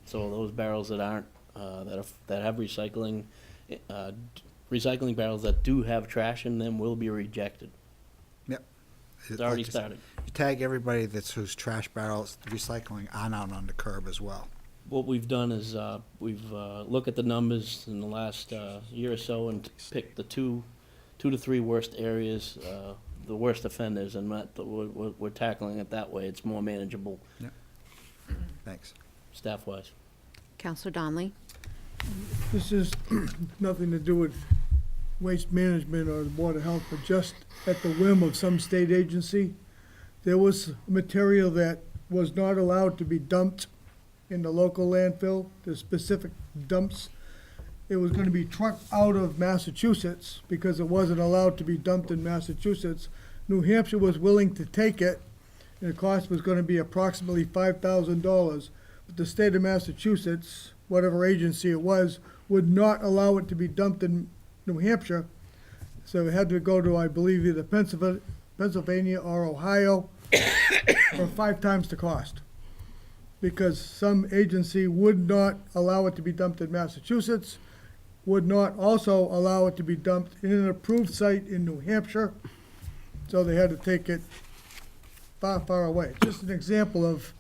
So those barrels that aren't that have recycling, recycling barrels that do have trash in them will be rejected. Yep. It's already Like you said, started. You tag everybody whose trash barrels, recycling on out on the curb as well. What we've done is, we've looked at the numbers in the last year or so and picked the two to three worst areas, the worst offenders, and we're tackling it that way. It's more manageable Thanks. staff-wise. Counselor Donley? This is nothing to do with waste management or the Board of Health, but just at the whim of some state agency. There was material that was not allowed to be dumped in the local landfill, the specific dumps. It was gonna be trucked out of Massachusetts because it wasn't allowed to be dumped in Massachusetts. New Hampshire was willing to take it, and the cost was gonna be approximately $5,000. But the state of Massachusetts, whatever agency it was, would not allow it to be dumped in New Hampshire. So it had to go to, I believe, either Pennsylvania or Ohio for 5 times the cost. Because some agency would not allow it to be dumped in Massachusetts, would not also allow it to be dumped in an approved site in New Hampshire. So they had to take it far, far away. Just an example of,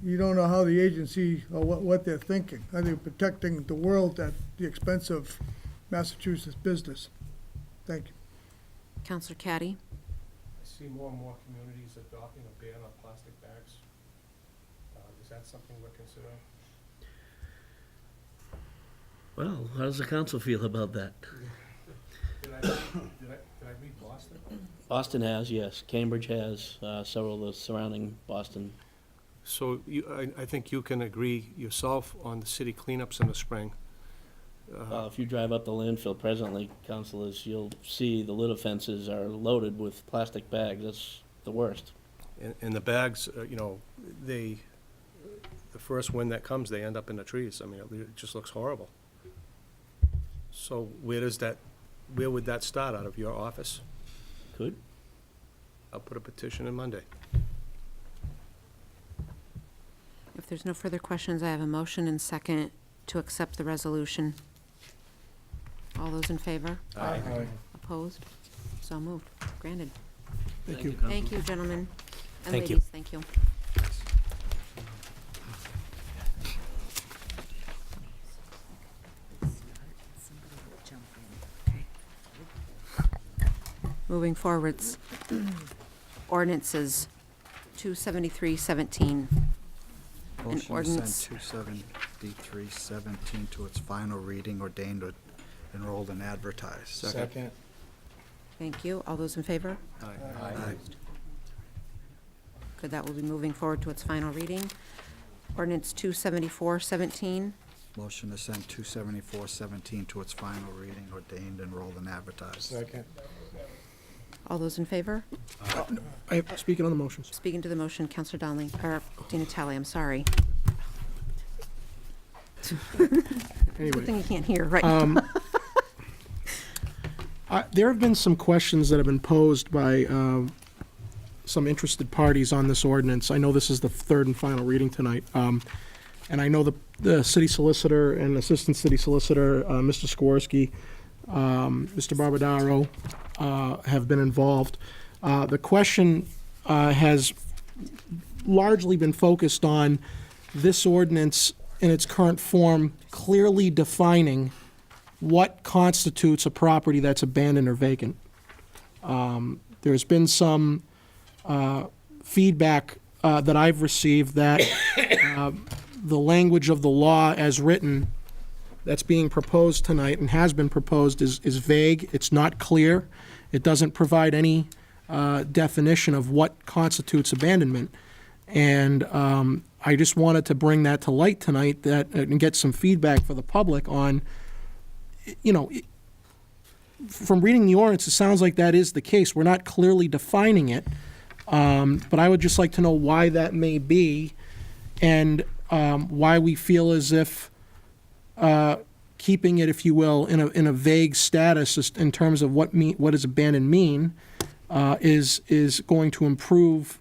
you don't know how the agency, or what they're thinking. Are they protecting the world at the expense of Massachusetts business? Thank you. Counselor Caddy? I see more and more communities adopting a ban on plastic bags. Is that something we're considering? Well, how does the council feel about that? Did I read Boston? Boston has, yes. Cambridge has, several of the surrounding Boston. So I think you can agree yourself on the city cleanups in the spring. If you drive up the landfill presently, councilors, you'll see the litter fences are loaded with plastic bags. That's the worst. And the bags, the first wind that comes, they end up in the trees. I mean, it just looks horrible. So where would that start, out of your office? Could. I'll put a petition in Monday. If there's no further questions, I have a motion and second to accept the resolution. All those in favor? Aye. Opposed? So moved. Granted. Thank you. Thank you, gentlemen and Thank you. ladies. Thank you. Moving forwards, ordinances, 273-17. Motion to ordinance. send 273-17 to its final reading, ordained, enrolled, and advertised. Second. Thank you. All those in favor? Aye. Good, that will be moving forward to its final reading. Ordinance 274-17. Motion to send 274-17 to its final reading, ordained, enrolled, and advertised. Second. All those in favor? Speaking on the motions. Speaking to the motion, Counselor Donley, or Tina Talley, I'm sorry. Good Anyway, thing you can't hear, right? there have been some questions that have been posed by some interested parties on this ordinance. I know this is the third and final reading tonight. And I know the city solicitor and assistant city solicitor, Mr. Skorsky, Mr. Barbadaro, have been involved. The question has largely been focused on this ordinance in its current form, clearly defining what constitutes a property that's abandoned or vacant. There's been some feedback that I've received that the language of the law as written that's being proposed tonight and has been proposed is vague. It's not clear. It doesn't provide any definition of what constitutes abandonment. And I just wanted to bring that to light tonight and get some feedback for the public on, from reading the ordinance, it sounds like that is the case. We're not clearly defining it. But I would just like to know why that may be and why we feel as if keeping it, if you will, in a vague status in terms of what does abandoned mean is going to improve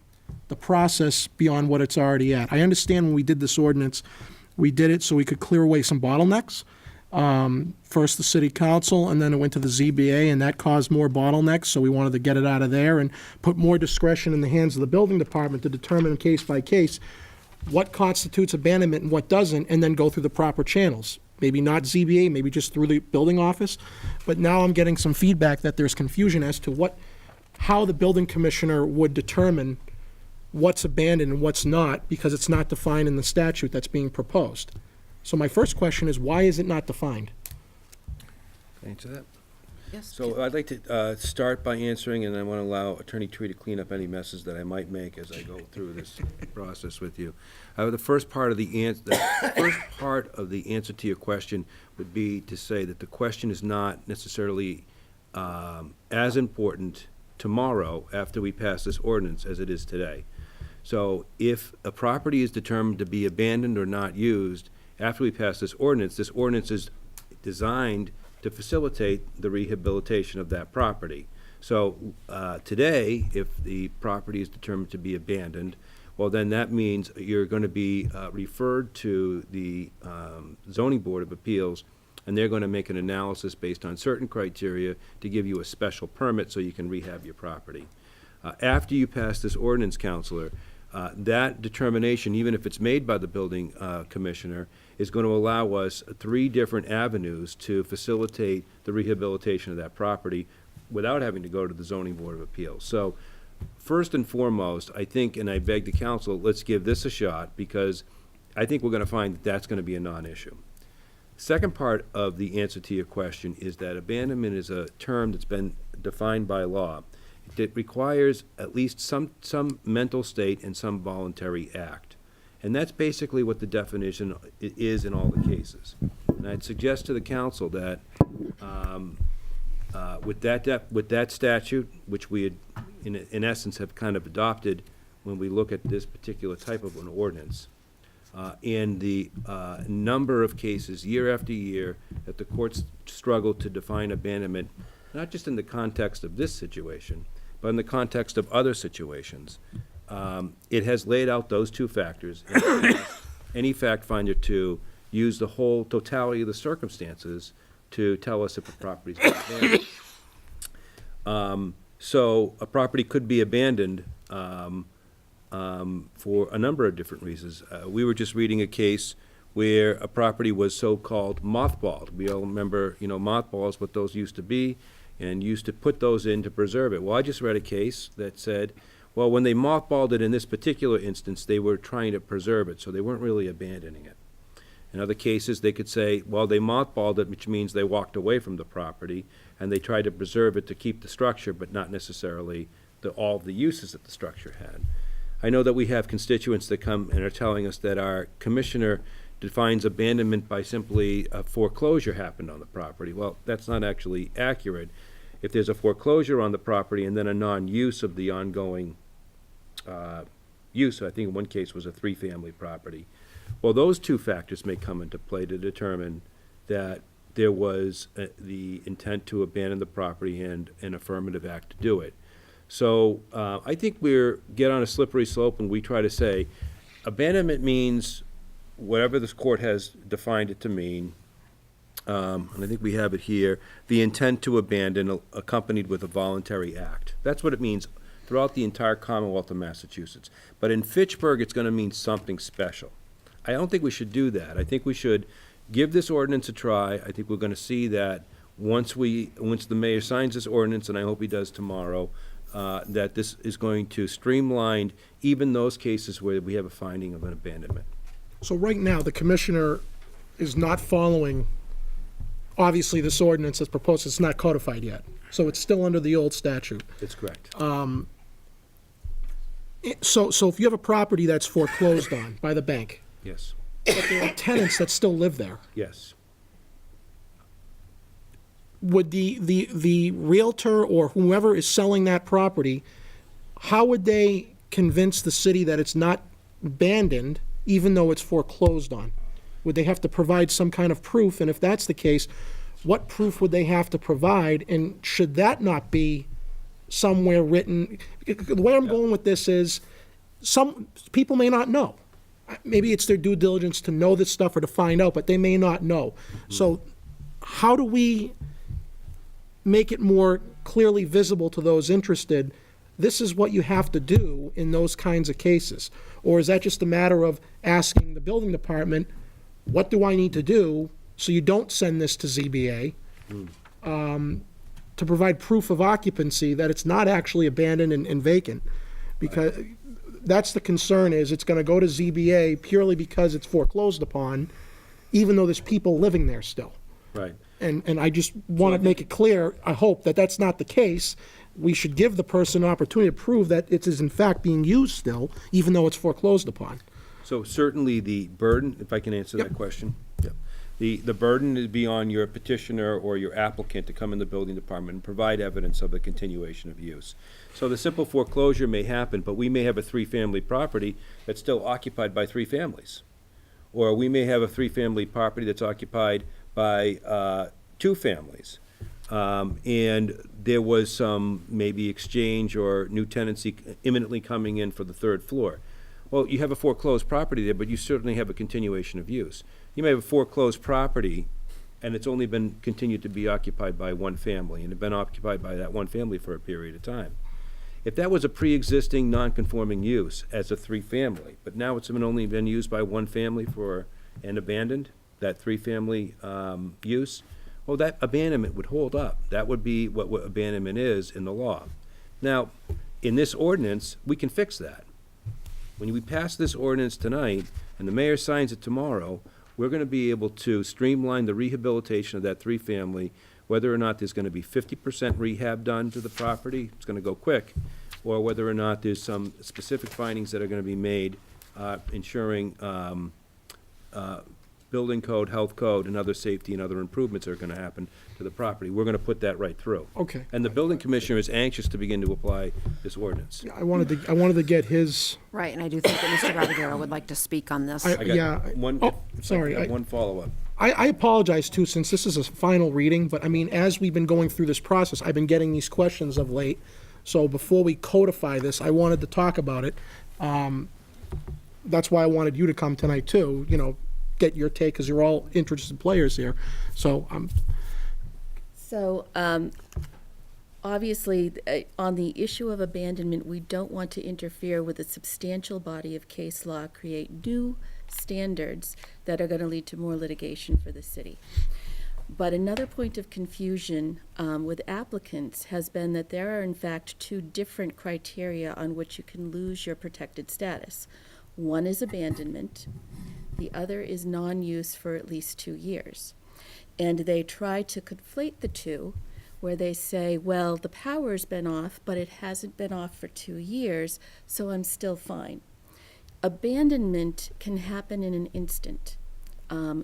the process beyond what it's already at. I understand when we did this ordinance, We did it so we could clear away some bottlenecks. First the city council, and then it went to the ZBA, and that caused more bottlenecks, so we wanted to get it out of there and put more discretion in the hands of the building department to determine case by case what constitutes abandonment and what doesn't, and then go through the proper channels. Maybe not ZBA, maybe just through the building office. But now I'm getting some feedback that there's confusion as to how the building commissioner would determine what's abandoned and what's not, because it's not defined in the statute that's being proposed. So my first question is, why is it not defined? Can I answer that? Yes. So I'd like to start by answering, and I want to allow Attorney Tree to clean up any messes that I might make as I go through this process with you. The first part of the answer to your question would be to say that the question is not necessarily as important tomorrow after we pass this ordinance as it is today. So if a property is determined to be abandoned or not used after we pass this ordinance is designed to facilitate the rehabilitation of that property. So today, if the property is determined to be abandoned, well, then that means you're going to be referred to the Zoning Board of Appeals, and they're going to make an analysis based on certain criteria to give you a special permit so you can rehab your property. After you pass this ordinance, Counselor, that determination, even if it's made by the building commissioner, is going to allow us 3 different avenues to facilitate the rehabilitation of that property without having to go to the Zoning Board of Appeals. So first and foremost, I think, and I beg the council, let's give this a shot, because I think we're going to find that that's going to be a non-issue. Second part of the answer to your question is that abandonment is a term that's been defined by law. It requires at least some mental state and some voluntary act. And that's basically what the definition is in all the cases. And I'd suggest to the council that with that statute, which we had, in essence, have kind of adopted when we look at this particular type of an ordinance, and the number of cases year after year that the courts struggle to define abandonment, not just in the context of this situation, but in the context of other situations, it has laid out those 2 factors, and it asks any fact finder to use the whole totality of the circumstances to tell us if a property's been abandoned. So a property could be abandoned for a number of different reasons. We were just reading a case where a property was so-called mothballed. We all remember, mothballs, what those used to be, and used to put those in to preserve it. Well, I just read a case that said, well, when they mothballed it in this particular instance, they were trying to preserve it, so they weren't really abandoning it. In other cases, they could say, well, they mothballed it, which means they walked away from the property, and they tried to preserve it to keep the structure, but not necessarily all of the uses that the structure had. I know that we have constituents that come and are telling us that our commissioner defines abandonment by simply a foreclosure happened on the property. Well, that's not actually accurate. If there's a foreclosure on the property and then a non-use of the ongoing use, I think in one case was a 3-family property, well, those 2 factors may come into play to determine that there was the intent to abandon the property and an affirmative act to do it. So I think we get on a slippery slope when we try to say abandonment means whatever this court has defined it to mean, and I think we have it here, the intent to abandon accompanied with a voluntary act. That's what it means throughout the entire Commonwealth of Massachusetts. But in Fitchburg, it's going to mean something special. I don't think we should do that. I think we should give this ordinance a try. I think we're going to see that once the mayor signs this ordinance, and I hope he does tomorrow, that this is going to streamline even those cases where we have a finding of an abandonment. So right now, the commissioner is not following, obviously, this ordinance that's proposed. It's not codified yet. So it's still under the old statute. That's correct. So if you have a property that's foreclosed on by the bank, Yes. but there are tenants that still live there, Yes. would the realtor or whoever is selling that property, how would they convince the city that it's not abandoned even though it's foreclosed on? Would they have to provide some kind of proof? And if that's the case, what proof would they have to provide? And should that not be somewhere written? The way I'm going with this is some people may not know. maybe it's their due diligence to know this stuff or to find out, but they may not know. So how do we make it more clearly visible to those interested, this is what you have to do in those kinds of cases? Or is that just a matter of asking the building department, what do I need to do so you don't send this to ZBA? To provide proof of occupancy that it's not actually abandoned and vacant. Because that's the concern, is it's gonna go to ZBA purely because it's foreclosed upon, even though there's people living there still. Right. And I just want to make it clear, I hope, that that's not the case. We should give the person an opportunity to prove that it is in fact being used still, even though it's foreclosed upon. So certainly the burden, if I can answer that question. Yep. The burden would be on your petitioner or your applicant to come in the building department and provide evidence of the continuation of use. So the simple foreclosure may happen, but we may have a three-family property that's still occupied by three families. Or we may have a three-family property that's occupied by two families. And there was some maybe exchange or new tenancy imminently coming in for the third floor. Well, you have a foreclosed property there, but you certainly have a continuation of use. You may have a foreclosed property, and it's only been continued to be occupied by one family, and it's been occupied by that one family for a period of time. If that was a pre-existing non-conforming use as a three-family, but now it's only been used by one family for and abandoned, that three-family use, well, that abandonment would hold up. That would be what abandonment is in the law. Now, in this ordinance, we can fix that. When we pass this ordinance tonight, and the mayor signs it tomorrow, we're gonna be able to streamline the rehabilitation of that three-family, whether or not there's gonna be 50% rehab done to the property, it's gonna go quick, or whether or not there's some specific findings that are gonna be made, ensuring, building code, health code, and other safety and other improvements are gonna happen to the property. We're gonna put that right through. Okay. And the building commissioner is anxious to begin to apply this ordinance. I wanted to get his, Right, and I do think that Mr. Barbadaro would like to speak on this. I got yeah. one- Oh, if I could sorry. have one follow-up. I apologize too, since this is a final reading, but I mean, as we've been going through this process, I've been getting these questions of late. So before we codify this, I wanted to talk about it. That's why I wanted you to come tonight too, get your take, because you're all interested players here. So, So, obviously, on the issue of abandonment, we don't want to interfere with a substantial body of case law, create new standards that are going to lead to more litigation for the city. But another point of confusion with applicants has been that there are in fact two different criteria on which you can lose your protected status. One is abandonment, the other is non-use for at least 2 years. And they try to conflate the two, where they say, well, the power's been off, but it hasn't been off for 2 years, so I'm still fine. Abandonment can happen in an instant.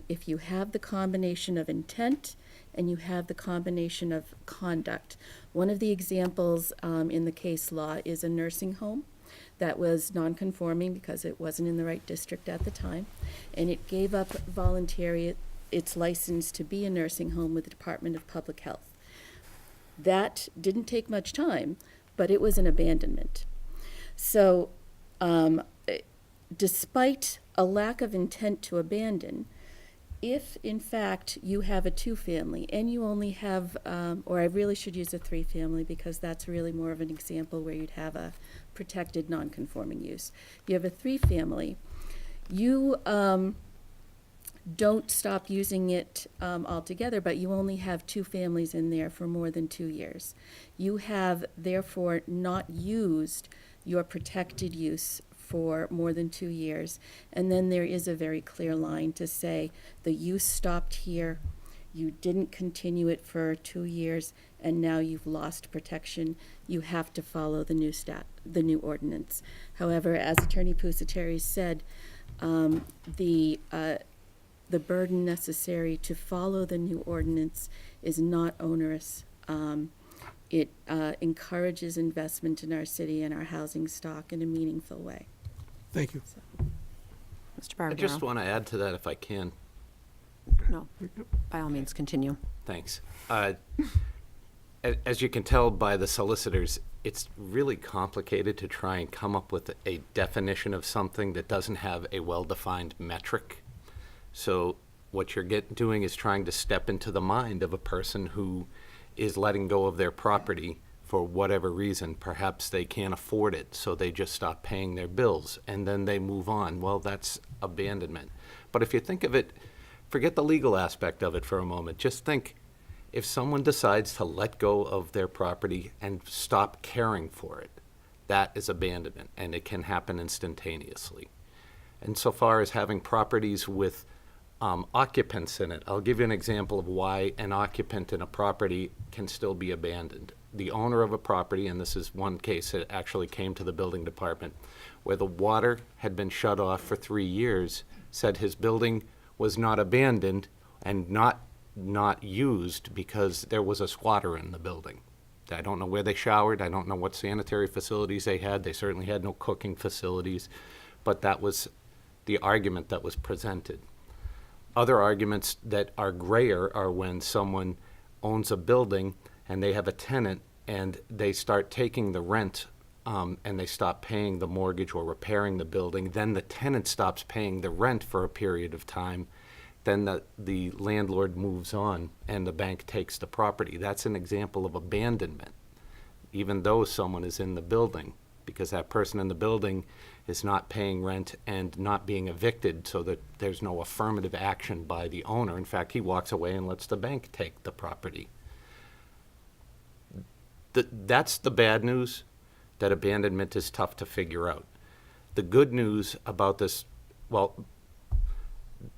If you have the combination of intent and you have the combination of conduct. One of the examples in the case law is a nursing home that was non-conforming because it wasn't in the right district at the time, and it gave up voluntarily its license to be a nursing home with the Department of Public Health. That didn't take much time, but it was an abandonment. So, despite a lack of intent to abandon, if in fact you have a two-family and you only have, or I really should use a three-family because that's really more of an example where you'd have a protected non-conforming use. You have a three-family, you don't stop using it altogether, but you only have two families in there for more than 2 years. You have therefore not used your protected use for more than 2 years, and then there is a very clear line to say the use stopped here, you didn't continue it for 2 years, and now you've lost protection. You have to follow the new ordinance. However, as Attorney Pusateri said, the burden necessary to follow the new ordinance is not onerous. It encourages investment in our city and our housing stock in a meaningful way. thank you. Mr. Barbadaro? I just want to add to that if I can. No, by all means, continue. Thanks. As you can tell by the solicitors, it's really complicated to try and come up with a definition of something that doesn't have a well-defined metric. So what you're doing is trying to step into the mind of a person who is letting go of their property for whatever reason. Perhaps they can't afford it, so they just stop paying their bills, and then they move on. Well, that's abandonment. But if you think of it, forget the legal aspect of it for a moment. Just think, if someone decides to let go of their property and stop caring for it, that is abandonment, and it can happen instantaneously. And so far as having properties with occupants in it, I'll give you an example of why an occupant in a property can still be abandoned. The owner of a property, and this is one case that actually came to the building department, where the water had been shut off for 3 years, said his building was not abandoned and not used because there was a squatter in the building. I don't know where they showered. I don't know what sanitary facilities they had. They certainly had no cooking facilities, but that was the argument that was presented. Other arguments that are grayer are when someone owns a building and they have a tenant and they start taking the rent and they stop paying the mortgage or repairing the building. Then the tenant stops paying the rent for a period of time. Then the landlord moves on and the bank takes the property. That's an example of abandonment, even though someone is in the building, because that person in the building is not paying rent and not being evicted, so that there's no affirmative action by the owner. In fact, he walks away and lets the bank take the property. That's the bad news, that abandonment is tough to figure out. The good news about this, well,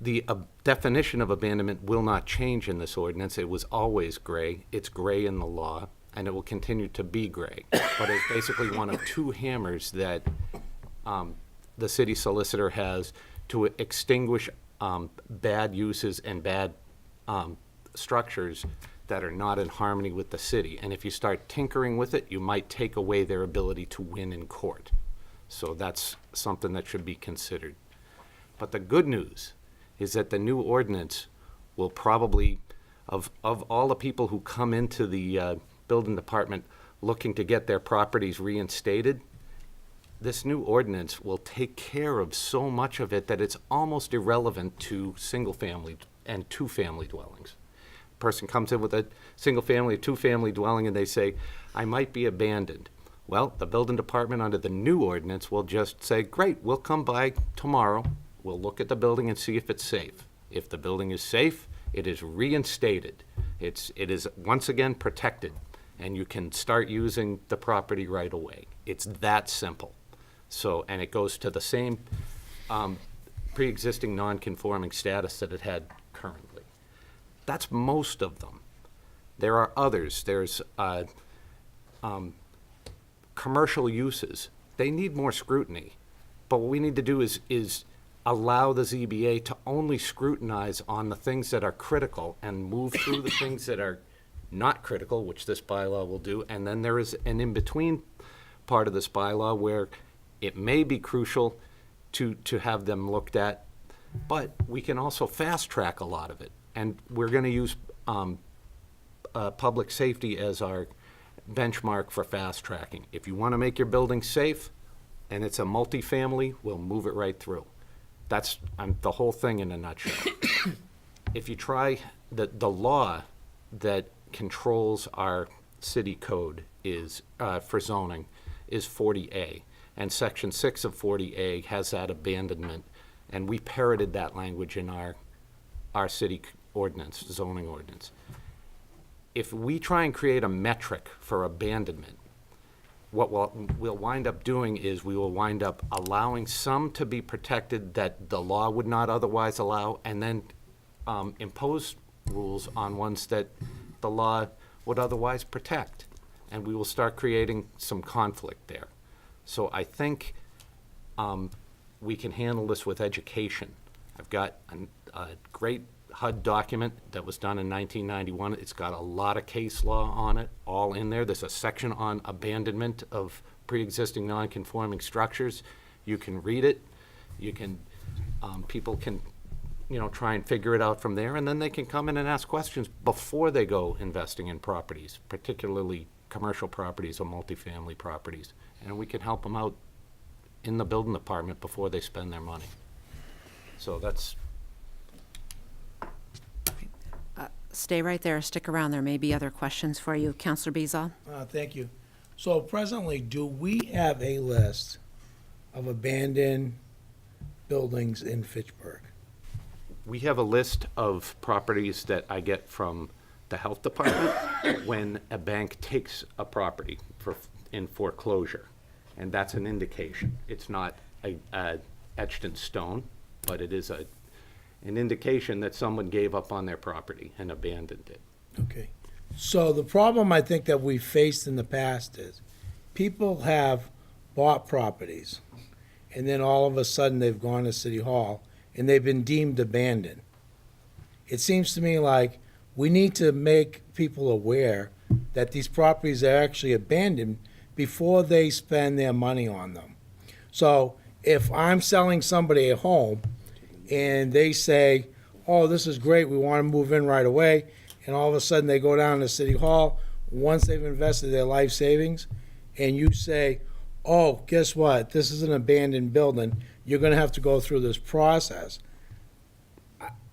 the definition of abandonment will not change in this ordinance. It was always gray. It's gray in the law, and it will continue to be gray. But it's basically one of two hammers that the city solicitor has to extinguish bad uses and bad structures that are not in harmony with the city. And if you start tinkering with it, you might take away their ability to win in court. So that's something that should be considered. But the good news is that the new ordinance will probably, of all the people who come into the building department looking to get their properties reinstated, this new ordinance will take care of so much of it that it's almost irrelevant to single-family and two-family dwellings. A person comes in with a single-family or two-family dwelling and they say, I might be abandoned. Well, the building department under the new ordinance will just say, great, we'll come by tomorrow. We'll look at the building and see if it's safe. If the building is safe, it is reinstated. It is once again protected, and you can start using the property right away. It's that simple. So, and it goes to the same pre-existing non-conforming status that it had currently. That's most of them. There are others. There's commercial uses. They need more scrutiny. But what we need to do is allow the ZBA to only scrutinize on the things that are critical and move through the things that are not critical, which this bylaw will do. And then there is an in-between part of this bylaw where it may be crucial to have them looked at, but we can also fast-track a lot of it. And we're going to use public safety as our benchmark for fast-tracking. If you want to make your building safe and it's a multifamily, we'll move it right through. That's the whole thing in a nutshell. If you try, the law that controls our city code is, for zoning, is 40A. And Section 6 of 40A has that abandonment. And we parroted that language in our city ordinance, zoning ordinance. If we try and create a metric for abandonment, what we'll wind up doing is we will wind up allowing some to be protected that the law would not otherwise allow, and then impose rules on ones that the law would otherwise protect. And we will start creating some conflict there. So I think we can handle this with education. I've got a great HUD document that was done in 1991. It's got a lot of case law on it, all in there. There's a section on abandonment of pre-existing non-conforming structures. You can read it. You can, people can, try and figure it out from there, and then they can come in and ask questions before they go investing in properties, particularly commercial properties or multifamily properties. And we can help them out in the building department before they spend their money. So that's, Stay right there, stick around, there may be other questions for you. Counselor Beazall? Thank you. So presently, do we have a list of abandoned buildings in Fitchburg? we have a list of properties that I get from the health department when a bank takes a property in foreclosure. And that's an indication. It's not etched in stone, but it is an indication that someone gave up on their property and abandoned it. Okay. So the problem I think that we've faced in the past is people have bought properties and then all of a sudden they've gone to City Hall and they've been deemed abandoned. It seems to me like we need to make people aware that these properties are actually abandoned before they spend their money on them. So if I'm selling somebody a home and they say, oh, this is great, we want to move in right away, and all of a sudden they go down to City Hall, once they've invested their life savings, and you say, oh, guess what, this is an abandoned building, you're going to have to go through this process.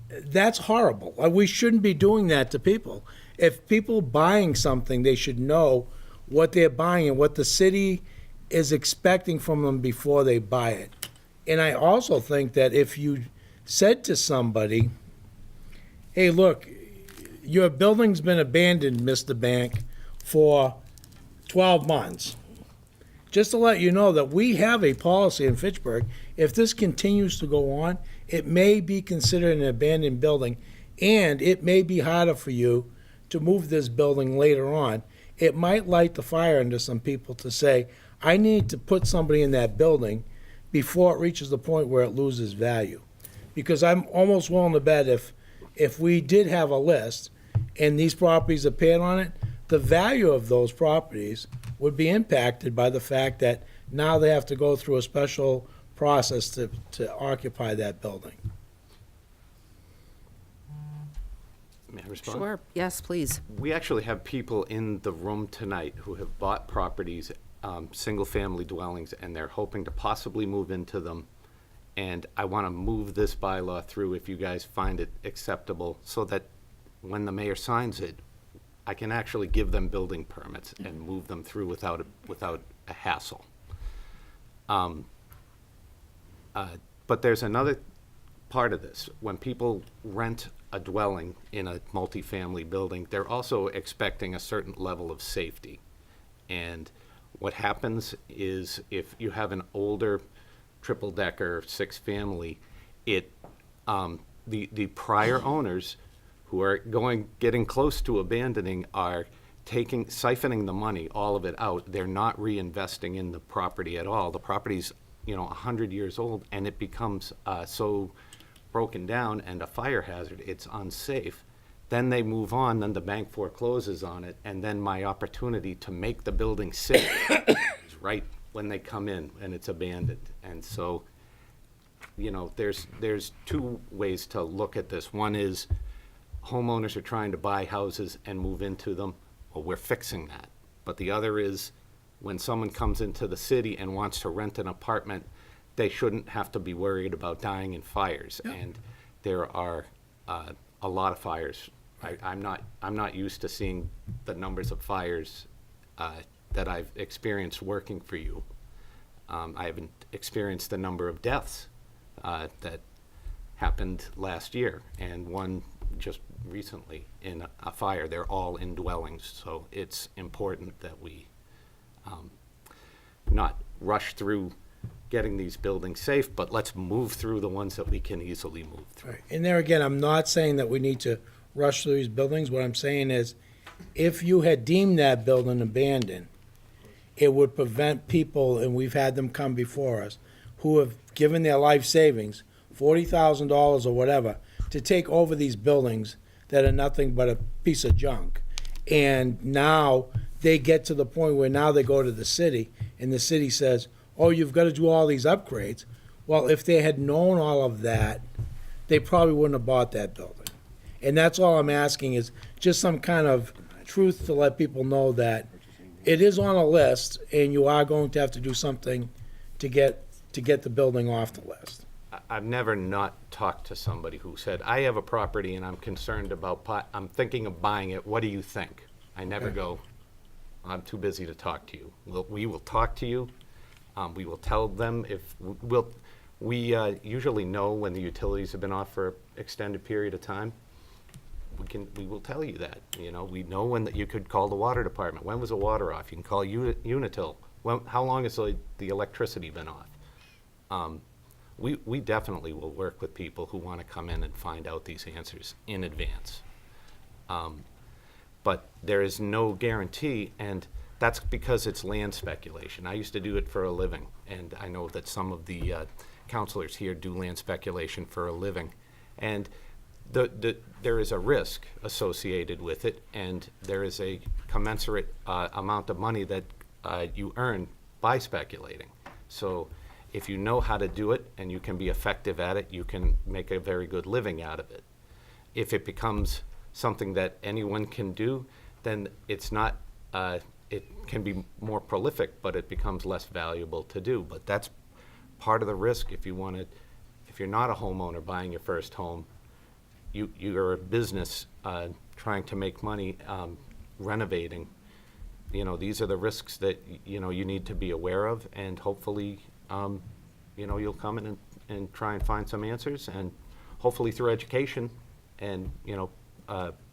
That's horrible. We shouldn't be doing that to people. If people buying something, they should know what they're buying and what the city is expecting from them before they buy it. And I also think that if you said to somebody, hey, look, your building's been abandoned, Mr. Bank, for 12 months. Just to let you know that we have a policy in Fitchburg, if this continues to go on, it may be considered an abandoned building, and it may be harder for you to move this building later on. It might light the fire under some people to say, I need to put somebody in that building before it reaches the point where it loses value. Because I'm almost willing to bet if we did have a list and these properties appeared on it, the value of those properties would be impacted by the fact that now they have to go through a special process to occupy that building. May I respond? Sure, yes, please. We actually have people in the room tonight who have bought properties, single-family dwellings, and they're hoping to possibly move into them. And I want to move this bylaw through if you guys find it acceptable, so that when the mayor signs it, I can actually give them building permits and move them through without a hassle. But there's another part of this. When people rent a dwelling in a multifamily building, they're also expecting a certain level of safety. And what happens is if you have an older triple-decker, six-family, the prior owners who are getting close to abandoning are siphoning the money, all of it out. They're not reinvesting in the property at all. The property's 100 years old, and it becomes so broken down and a fire hazard, it's unsafe. Then they move on, then the bank forecloses on it, and then my opportunity to make the building safe is right when they come in and it's abandoned. And so, there's two ways to look at this. One is homeowners are trying to buy houses and move into them. Well, we're fixing that. But the other is when someone comes into the city and wants to rent an apartment, they shouldn't have to be worried about dying in fires. Yep. And there are a lot of fires. I'm not used to seeing the numbers of fires that I've experienced working for you. I haven't experienced the number of deaths that happened last year, and one just recently in a fire. They're all in dwellings, so it's important that we not rush through getting these buildings safe, but let's move through the ones that we can easily move through. Right. And there again, I'm not saying that we need to rush through these buildings. What I'm saying is, if you had deemed that building abandoned, it would prevent people, and we've had them come before us, who have given their life savings, $40,000 or whatever, to take over these buildings that are nothing but a piece of junk. And now they get to the point where now they go to the city, and the city says, oh, you've got to do all these upgrades. Well, if they had known all of that, they probably wouldn't have bought that building. And that's all I'm asking is just some kind of truth to let people know that it is on a list, and you are going to have to do something to get the building off the list. I've never not talked to somebody who said, I have a property and I'm concerned about I'm thinking of buying it, what do you think? I never go, I'm too busy to talk to you. We will talk to you. We will tell them we usually know when the utilities have been off for an extended period of time. We will tell you that, we know when that you could call the water department. When was the water off? You can call Unitil. How long has the electricity been off? We definitely will work with people who want to come in and find out these answers in advance. But there is no guarantee, and that's because it's land speculation. I used to do it for a living, and I know that some of the counselors here do land speculation for a living. And there is a risk associated with it, and there is a commensurate amount of money that you earn by speculating. So if you know how to do it and you can be effective at it, you can make a very good living out of it. If it becomes something that anyone can do, then it's not, it can be more prolific, but it becomes less valuable to do. But that's part of the risk if you're not a homeowner buying your first home, you're a business trying to make money renovating. These are the risks that, you need to be aware of, and hopefully, you'll come in and try and find some answers, and hopefully through education, and,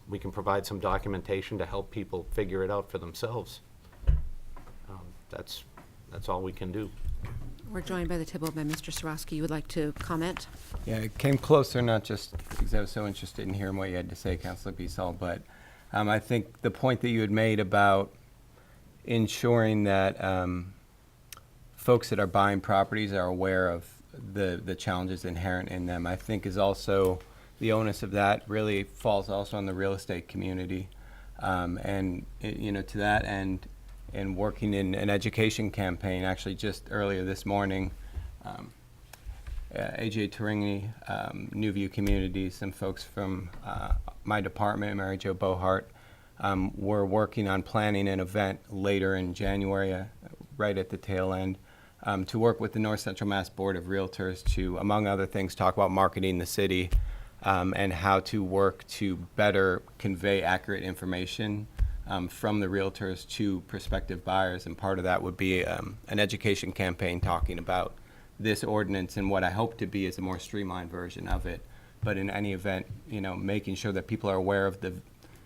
we can provide some documentation to help people figure it out for themselves. That's all we can do. We're joined by the table by Mr. Sarowski. You would like to comment? Yeah, it came closer, not just because I was so interested in hearing what you had to say, Councilor Bisol, but I think the point that you had made about ensuring that folks that are buying properties are aware of the challenges inherent in them, I think is also, the onus of that really falls also on the real estate community. And, to that end, and working in an education campaign, actually just earlier this morning, AJ Turingi, New View Community, some folks from my department, Mary Jo Bohart, we're working on planning an event later in January, right at the tail end, to work with the North Central Mass Board of Realtors to, among other things, talk about marketing the city and how to work to better convey accurate information from the realtors to prospective buyers. And part of that would be an education campaign talking about this ordinance and what I hope to be is a more streamlined version of it. But in any event, making sure that people are aware of the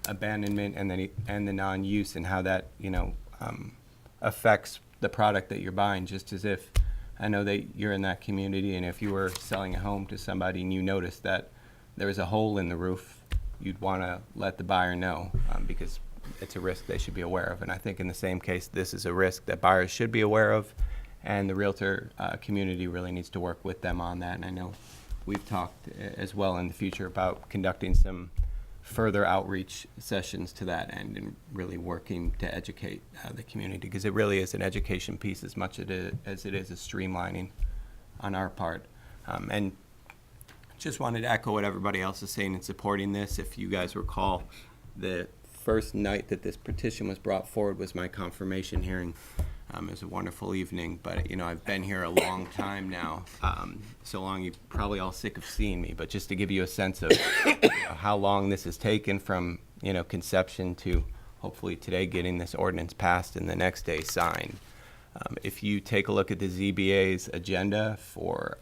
abandonment and the non-use and how that, affects the product that you're buying, just as if I know that you're in that community, and if you were selling a home to somebody and you noticed that there was a hole in the roof, you'd want to let the buyer know because it's a risk they should be aware of. And I think in the same case, this is a risk that buyers should be aware of, and the realtor community really needs to work with them on that. And I know we've talked as well in the future about conducting some further outreach sessions to that end and really working to educate the community, because it really is an education piece as much as it is a streamlining on our part. And just wanted to echo what everybody else is saying in supporting this. If you guys recall, the first night that this petition was brought forward was my confirmation hearing. It was a wonderful evening, but I've been here a long time now, so long you're probably all sick of seeing me, but just to give you a sense of how long this has taken from conception to hopefully today getting this ordinance passed and the next day signed. If you take a look at the ZBA's agenda for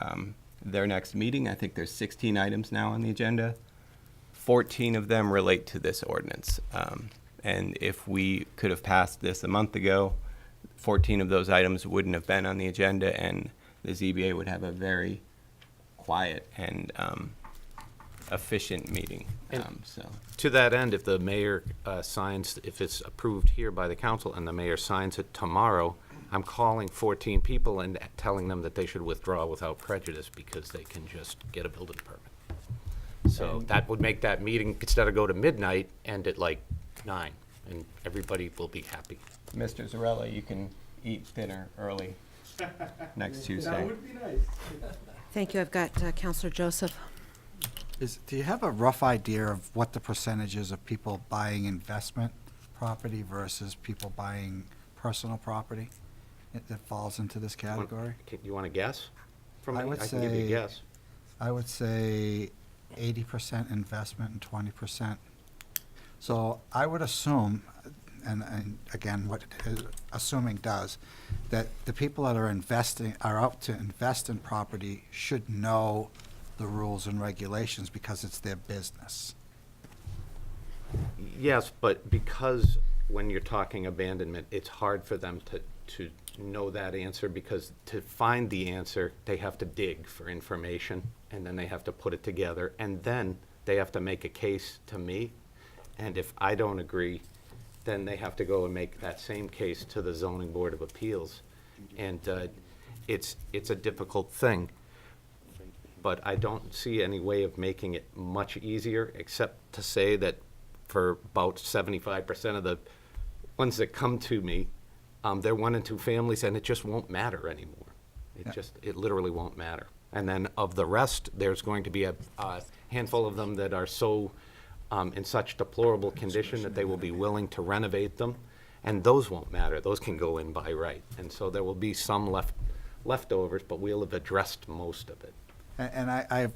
their next meeting, I think there's 16 items now on the agenda. 14 of them relate to this ordinance. And if we could have passed this a month ago, 14 of those items wouldn't have been on the agenda, and the ZBA would have a very quiet and efficient meeting. To that end, if the mayor signs, if it's approved here by the council and the mayor signs it tomorrow, I'm calling 14 people and telling them that they should withdraw without prejudice because they can just get a building permit. So that would make that meeting, instead of go to midnight, end at like 9, and everybody will be happy. Mr. Zarella, you can eat dinner early next Tuesday. That would be nice. Thank you. I've got Counselor Joseph. Do you have a rough idea of what the percentage is of people buying investment property versus people buying personal property that falls into this category? You want to guess from me? I would I can give you a say- guess. I would say 80% investment and 20%. So I would assume, and again, what assuming does, that the people that are out to invest in property should know the rules and regulations because it's their business. Yes, but because when you're talking abandonment, it's hard for them to know that answer, because to find the answer, they have to dig for information, and then they have to put it together, and then they have to make a case to me. And if I don't agree, then they have to go and make that same case to the Zoning Board of Appeals. And it's a difficult thing. But I don't see any way of making it much easier, except to say that for about 75% of the ones that come to me, they're 1 and 2 families, and it just won't matter anymore. It literally won't matter. And then of the rest, there's going to be a handful of them that are so in such deplorable condition that they will be willing to renovate them, and those won't matter. Those can go in by right. And so there will be some leftovers, but we'll have addressed most of it. And I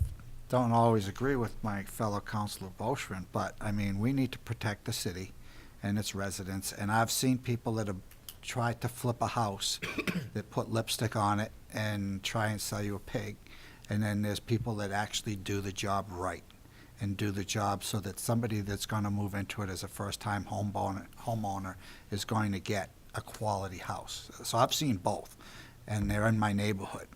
don't always agree with my fellow Councilor Boschman, but, I mean, we need to protect the city and its residents. And I've seen people that have tried to flip a house that put lipstick on it and try and sell you a pig. And then there's people that actually do the job right and do the job so that somebody that's going to move into it as a first-time homeowner is going to get a quality house. So I've seen both, and they're in my neighborhood.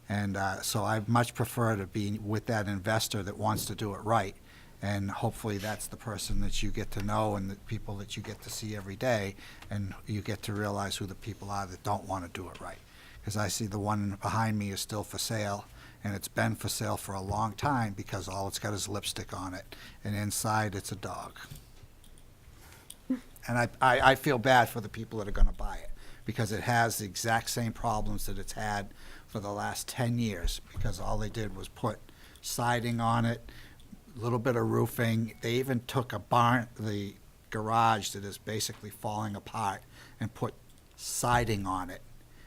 And so I much prefer to be with that investor that wants to do it right. And hopefully that's the person that you get to know and the people that you get to see every day, and you get to realize who the people are that don't want to do it right. Because I see the one behind me is still for sale, and it's been for sale for a long time because all it's got is lipstick on it, and inside it's a dog. And I feel bad for the people that are going to buy it, because it has the exact same problems that it's had for the last 10 years, because all they did was put siding on it, a little bit of roofing. They even took the garage that is basically falling apart and put siding on it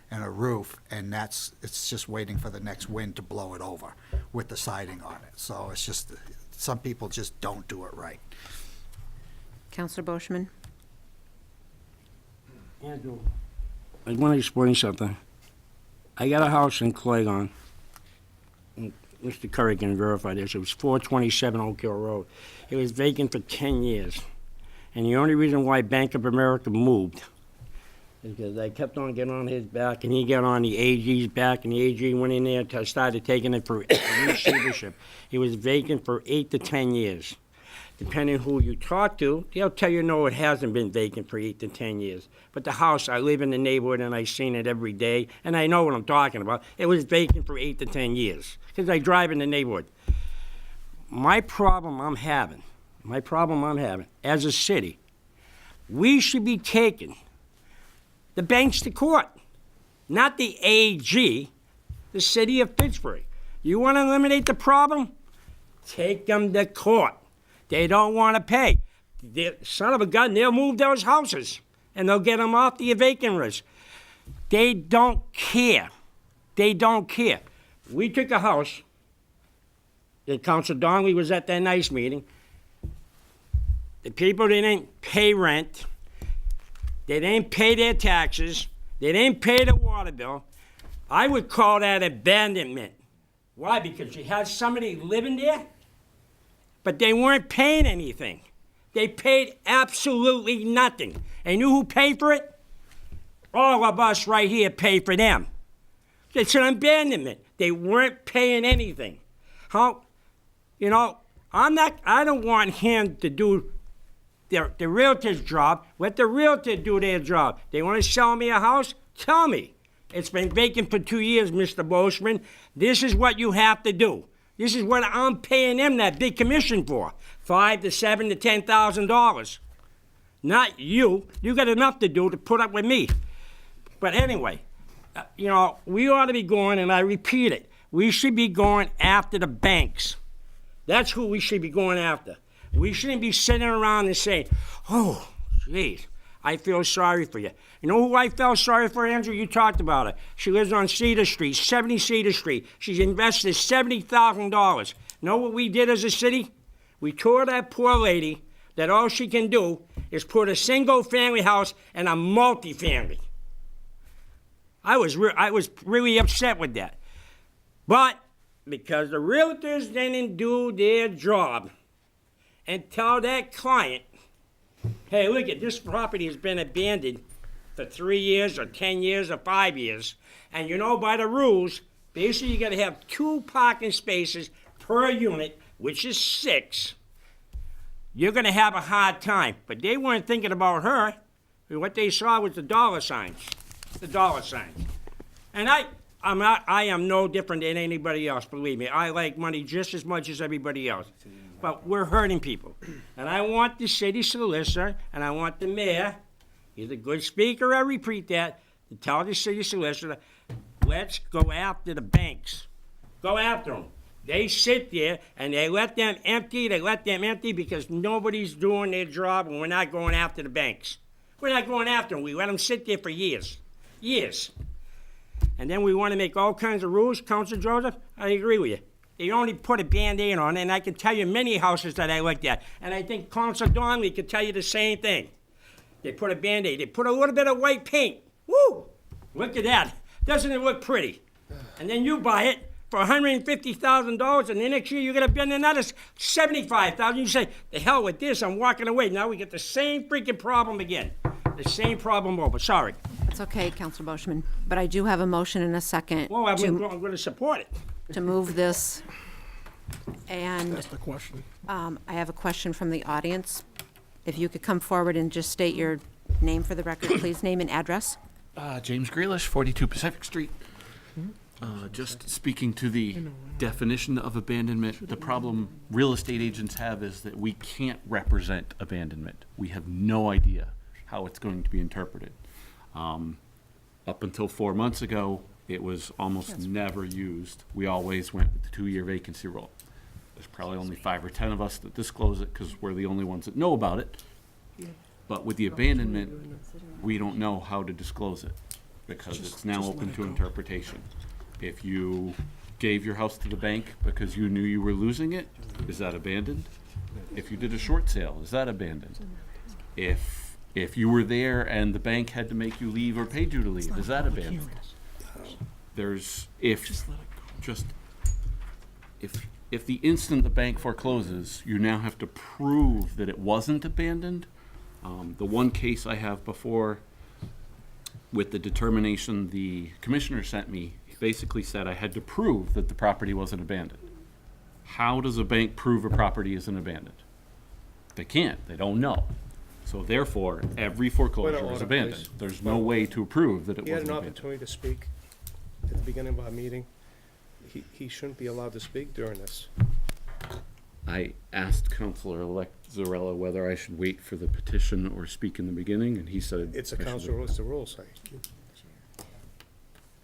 and a roof, and it's just waiting for the next wind to blow it over with the siding on it. So it's just, some people just don't do it right. Counselor Boschman? Andrew, I want to explain something. I got a house in Clegon. Mr. Curry can verify this. It was 427 Oak Hill Road. It was vacant for 10 years. And the only reason why Bank of America moved is because I kept on getting on his back, and he got on the AG's back, and the AG went in there and started taking it for receivership. It was vacant for 8 to 10 years. Depending who you talk to, they'll tell you, no, it hasn't been vacant for 8 to 10 years. But the house, I live in the neighborhood, and I've seen it every day, and I know what I'm talking about. It was vacant for 8 to 10 years, because I drive in the neighborhood. My problem I'm having, as a city, we should be taking the banks to court, not the AG, the city of Pittsburgh. You want to eliminate the problem? Take them to court. They don't want to pay. Son of a gun, they'll move those houses, and they'll get them off the vacant list. They don't care. They don't care. We took a house, and Council Donnelly was at that nice meeting. The people didn't pay rent. They didn't pay their taxes. They didn't pay the water bill. I would call that abandonment. Why? Because you had somebody living there, but they weren't paying anything. They paid absolutely nothing. And you know who paid for it? All of us right here paid for them. It's an abandonment. They weren't paying anything. How, I don't want him to do the realtor's job. Let the realtor do their job. They want to sell me a house? Tell me. It's been vacant for 2 years, Mr. Boschman. This is what you have to do. This is what I'm paying them that big commission for, $5,000 to $7,000 to $10,000. Not you. You got enough to do to put up with me. But anyway, we ought to be going, and I repeat it, we should be going after the banks. That's who we should be going after. We shouldn't be sitting around and saying, oh, geez, I feel sorry for you. You know who I felt sorry for, Andrew? You talked about her. She lives on Cedar Street, 70 Cedar Street. She's invested $70,000. Know what we did as a city? We told that poor lady that all she can do is put a single-family house and a multifamily. I was really upset with that. But because the realtors didn't do their job and tell that client, hey, look at this property has been abandoned for 3 years or 10 years or 5 years. And you know, by the rules, basically you gotta have 2 parking spaces per unit, which is 6. You're gonna have a hard time. But they weren't thinking about her. What they saw was the dollar signs. The dollar signs. And I am no different than anybody else, believe me. I like money just as much as everybody else. But we're hurting people. And I want the city solicitor, and I want the mayor, he's a good speaker, I repeat that, to tell the city solicitor, let's go after the banks. Go after them. They sit there, and they let them empty because nobody's doing their job, and we're not going after the banks. We're not going after them. We let them sit there for years. Years. And then we want to make all kinds of rules. Councilor Joseph, I agree with you. They only put a Band-Aid on it, and I can tell you many houses that I looked at. And I think Councilor Donnelly could tell you the same thing. They put a Band-Aid. They put a little bit of white paint. Woo! Look at that. Doesn't it look pretty? And then you buy it for $150,000, and the next year you're going to spend another $75,000. You say, the hell with this, I'm walking away. Now we get the same freaking problem again. The same problem over. Sorry. It's okay, Counselor Boschman, but I do have a motion and a second Well, I'm going to support it. to move this. And That's the question. I have a question from the audience. If you could come forward and just state your name for the record, please, name and address. James Grealish, 42 Pacific Street. Just speaking to the definition of abandonment, the problem real estate agents have is that we can't represent abandonment. We have no idea how it's going to be interpreted. Up until 4 months ago, it was almost never used. We always went with the 2-year vacancy rule. There's probably only 5 or 10 of us that disclose it because we're the only ones that know about it. But with the abandonment, we don't know how to disclose it because it's now open to interpretation. If you gave your house to the bank because you knew you were losing it, is that abandoned? If you did a short sale, is that abandoned? If you were there and the bank had to make you leave or paid you to leave, is that abandoned? If the instant the bank forecloses, you now have to prove that it wasn't abandoned. The one case I have before with the determination the commissioner sent me, he basically said I had to prove that the property wasn't abandoned. How does a bank prove a property isn't abandoned? They can't. They don't know. So therefore, every foreclosure is abandoned. There's no way to prove that it He had wasn't an abandoned. opportunity to speak at the beginning of our meeting. He shouldn't be allowed to speak during this. I asked Councilor-elect Zarella whether I should wait for the petition or speak in the beginning, and he said. It's a I should council, wait. it's the rules say.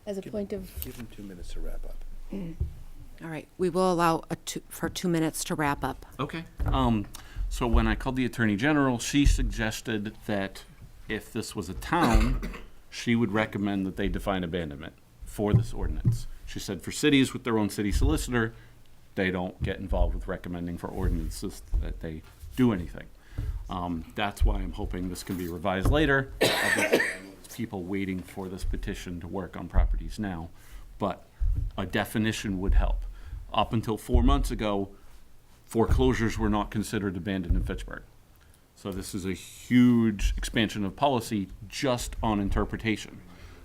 As a point of, Give him 2 minutes to wrap up. All right, we will allow for 2 minutes to wrap up. Okay. So when I called the Attorney General, she suggested that if this was a town, she would recommend that they define abandonment for this ordinance. She said for cities with their own city solicitor, they don't get involved with recommending for ordinances that they do anything. That's why I'm hoping this can be revised later. Obviously, it's people waiting for this petition to work on properties now, but a definition would help. Up until 4 months ago, foreclosures were not considered abandoned in Fitchburg. So this is a huge expansion of policy just on interpretation.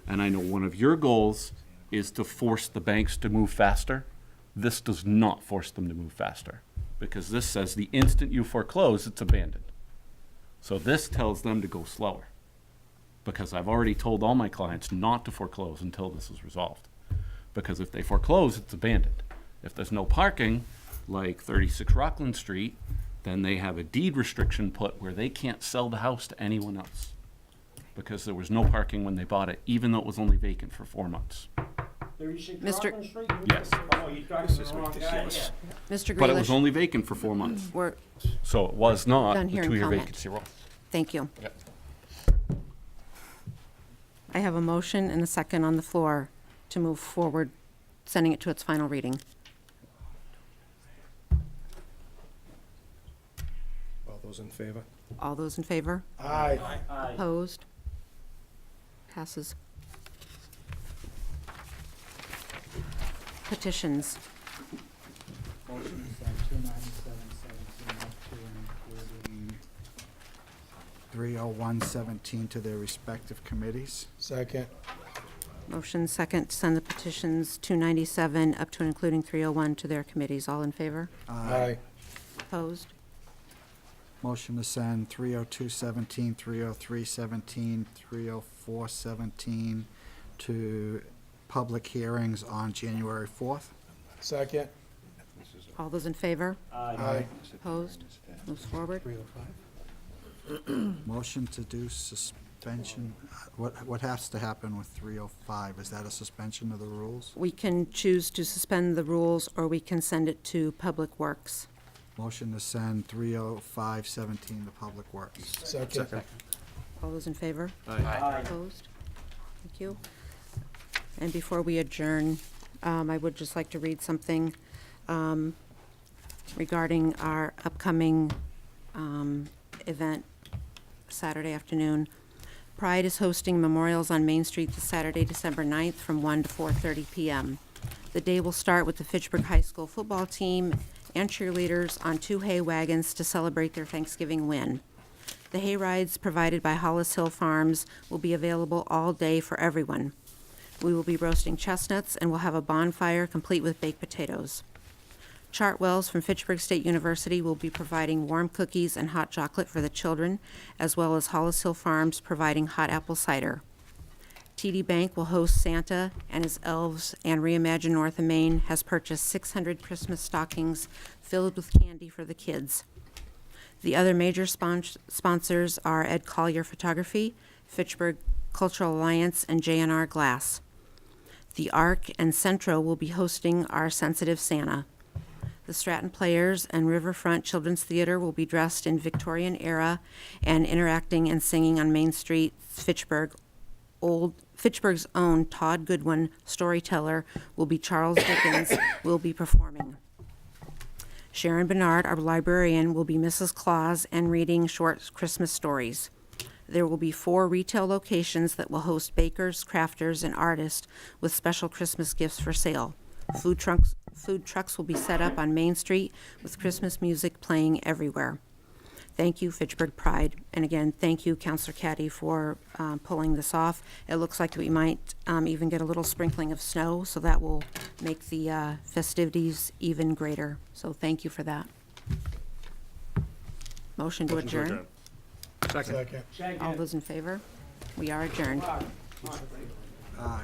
And I know one of your goals is to force the banks to move faster. This does not force them to move faster because this says the instant you foreclose, it's abandoned. So this tells them to go slower because I've already told all my clients not to foreclose until this is resolved. Because if they foreclose, it's abandoned. If there's no parking, like 36 Rockland Street, then they have a deed restriction put where they can't sell the house to anyone else because there was no parking when they bought it, even though it was only vacant for 4 months. Mr. Yes. Oh, you're talking to the wrong guy, yeah. Mr. But it was Grealish, only vacant for 4 months. we're So it was not done the hearing 2-year comment. vacancy rule. Thank you. Yep. I have a motion and a second on the floor to move forward, sending it to its final reading. All those in favor? All those in favor? Aye. Opposed? Passes. Petitions. Motion to send 29717 up to and including 30117 to their respective committees. Second. Motion second to send the petitions 297 up to and including 301 to their committees. All in favor? Aye. Opposed? Motion to send 30217, 30317, 30417 to public hearings on January 4th. Second. All those in favor? Aye. Opposed? Moves forward. Motion to do suspension, what has to happen with 305? Is that a suspension of the rules? We can choose to suspend the rules, or we can send it to Public Works. Motion to send 30517 to Public Works. Second. All those in favor? Aye. Opposed? Thank you. And before we adjourn, I would just like to read something regarding our upcoming event Saturday afternoon. Pride is hosting memorials on Main Street this Saturday, December 9th from 1 to 4:30 p.m. The day will start with the Fitchburg High School football team and cheerleaders on 2 hay wagons to celebrate their Thanksgiving win. The hay rides provided by Hollis Hill Farms will be available all day for everyone. We will be roasting chestnuts and will have a bonfire complete with baked potatoes. Chartwells from Fitchburg State University will be providing warm cookies and hot chocolate for the children, as well as Hollis Hill Farms providing hot apple cider. TD Bank will host Santa and his elves, and Reimagine North of Maine has purchased 600 Christmas stockings filled with candy for the kids. The other major sponsors are Ed Collier Photography, Fitchburg Cultural Alliance, and J&R Glass. The Arc and Centro will be hosting our Sensitive Santa. The Stratton Players and Riverfront Children's Theater will be dressed in Victorian era and interacting and singing on Main Street, Fitchburg. Fitchburg's own Todd Goodwin, storyteller, will be Charles Dickens, will be performing. Sharon Bernard, our librarian, will be Mrs. Claus and reading short Christmas stories. There will be 4 retail locations that will host bakers, crafters, and artists with special Christmas gifts for sale. Food trucks will be set up on Main Street with Christmas music playing everywhere. Thank you, Fitchburg Pride. And again, thank you, Councilor Caddy, for pulling this off. It looks like we might even get a little sprinkling of snow, so that will make the festivities even greater. So thank you for that. Motion to adjourn. Second. Second. All those in favor? We are adjourned. Aye.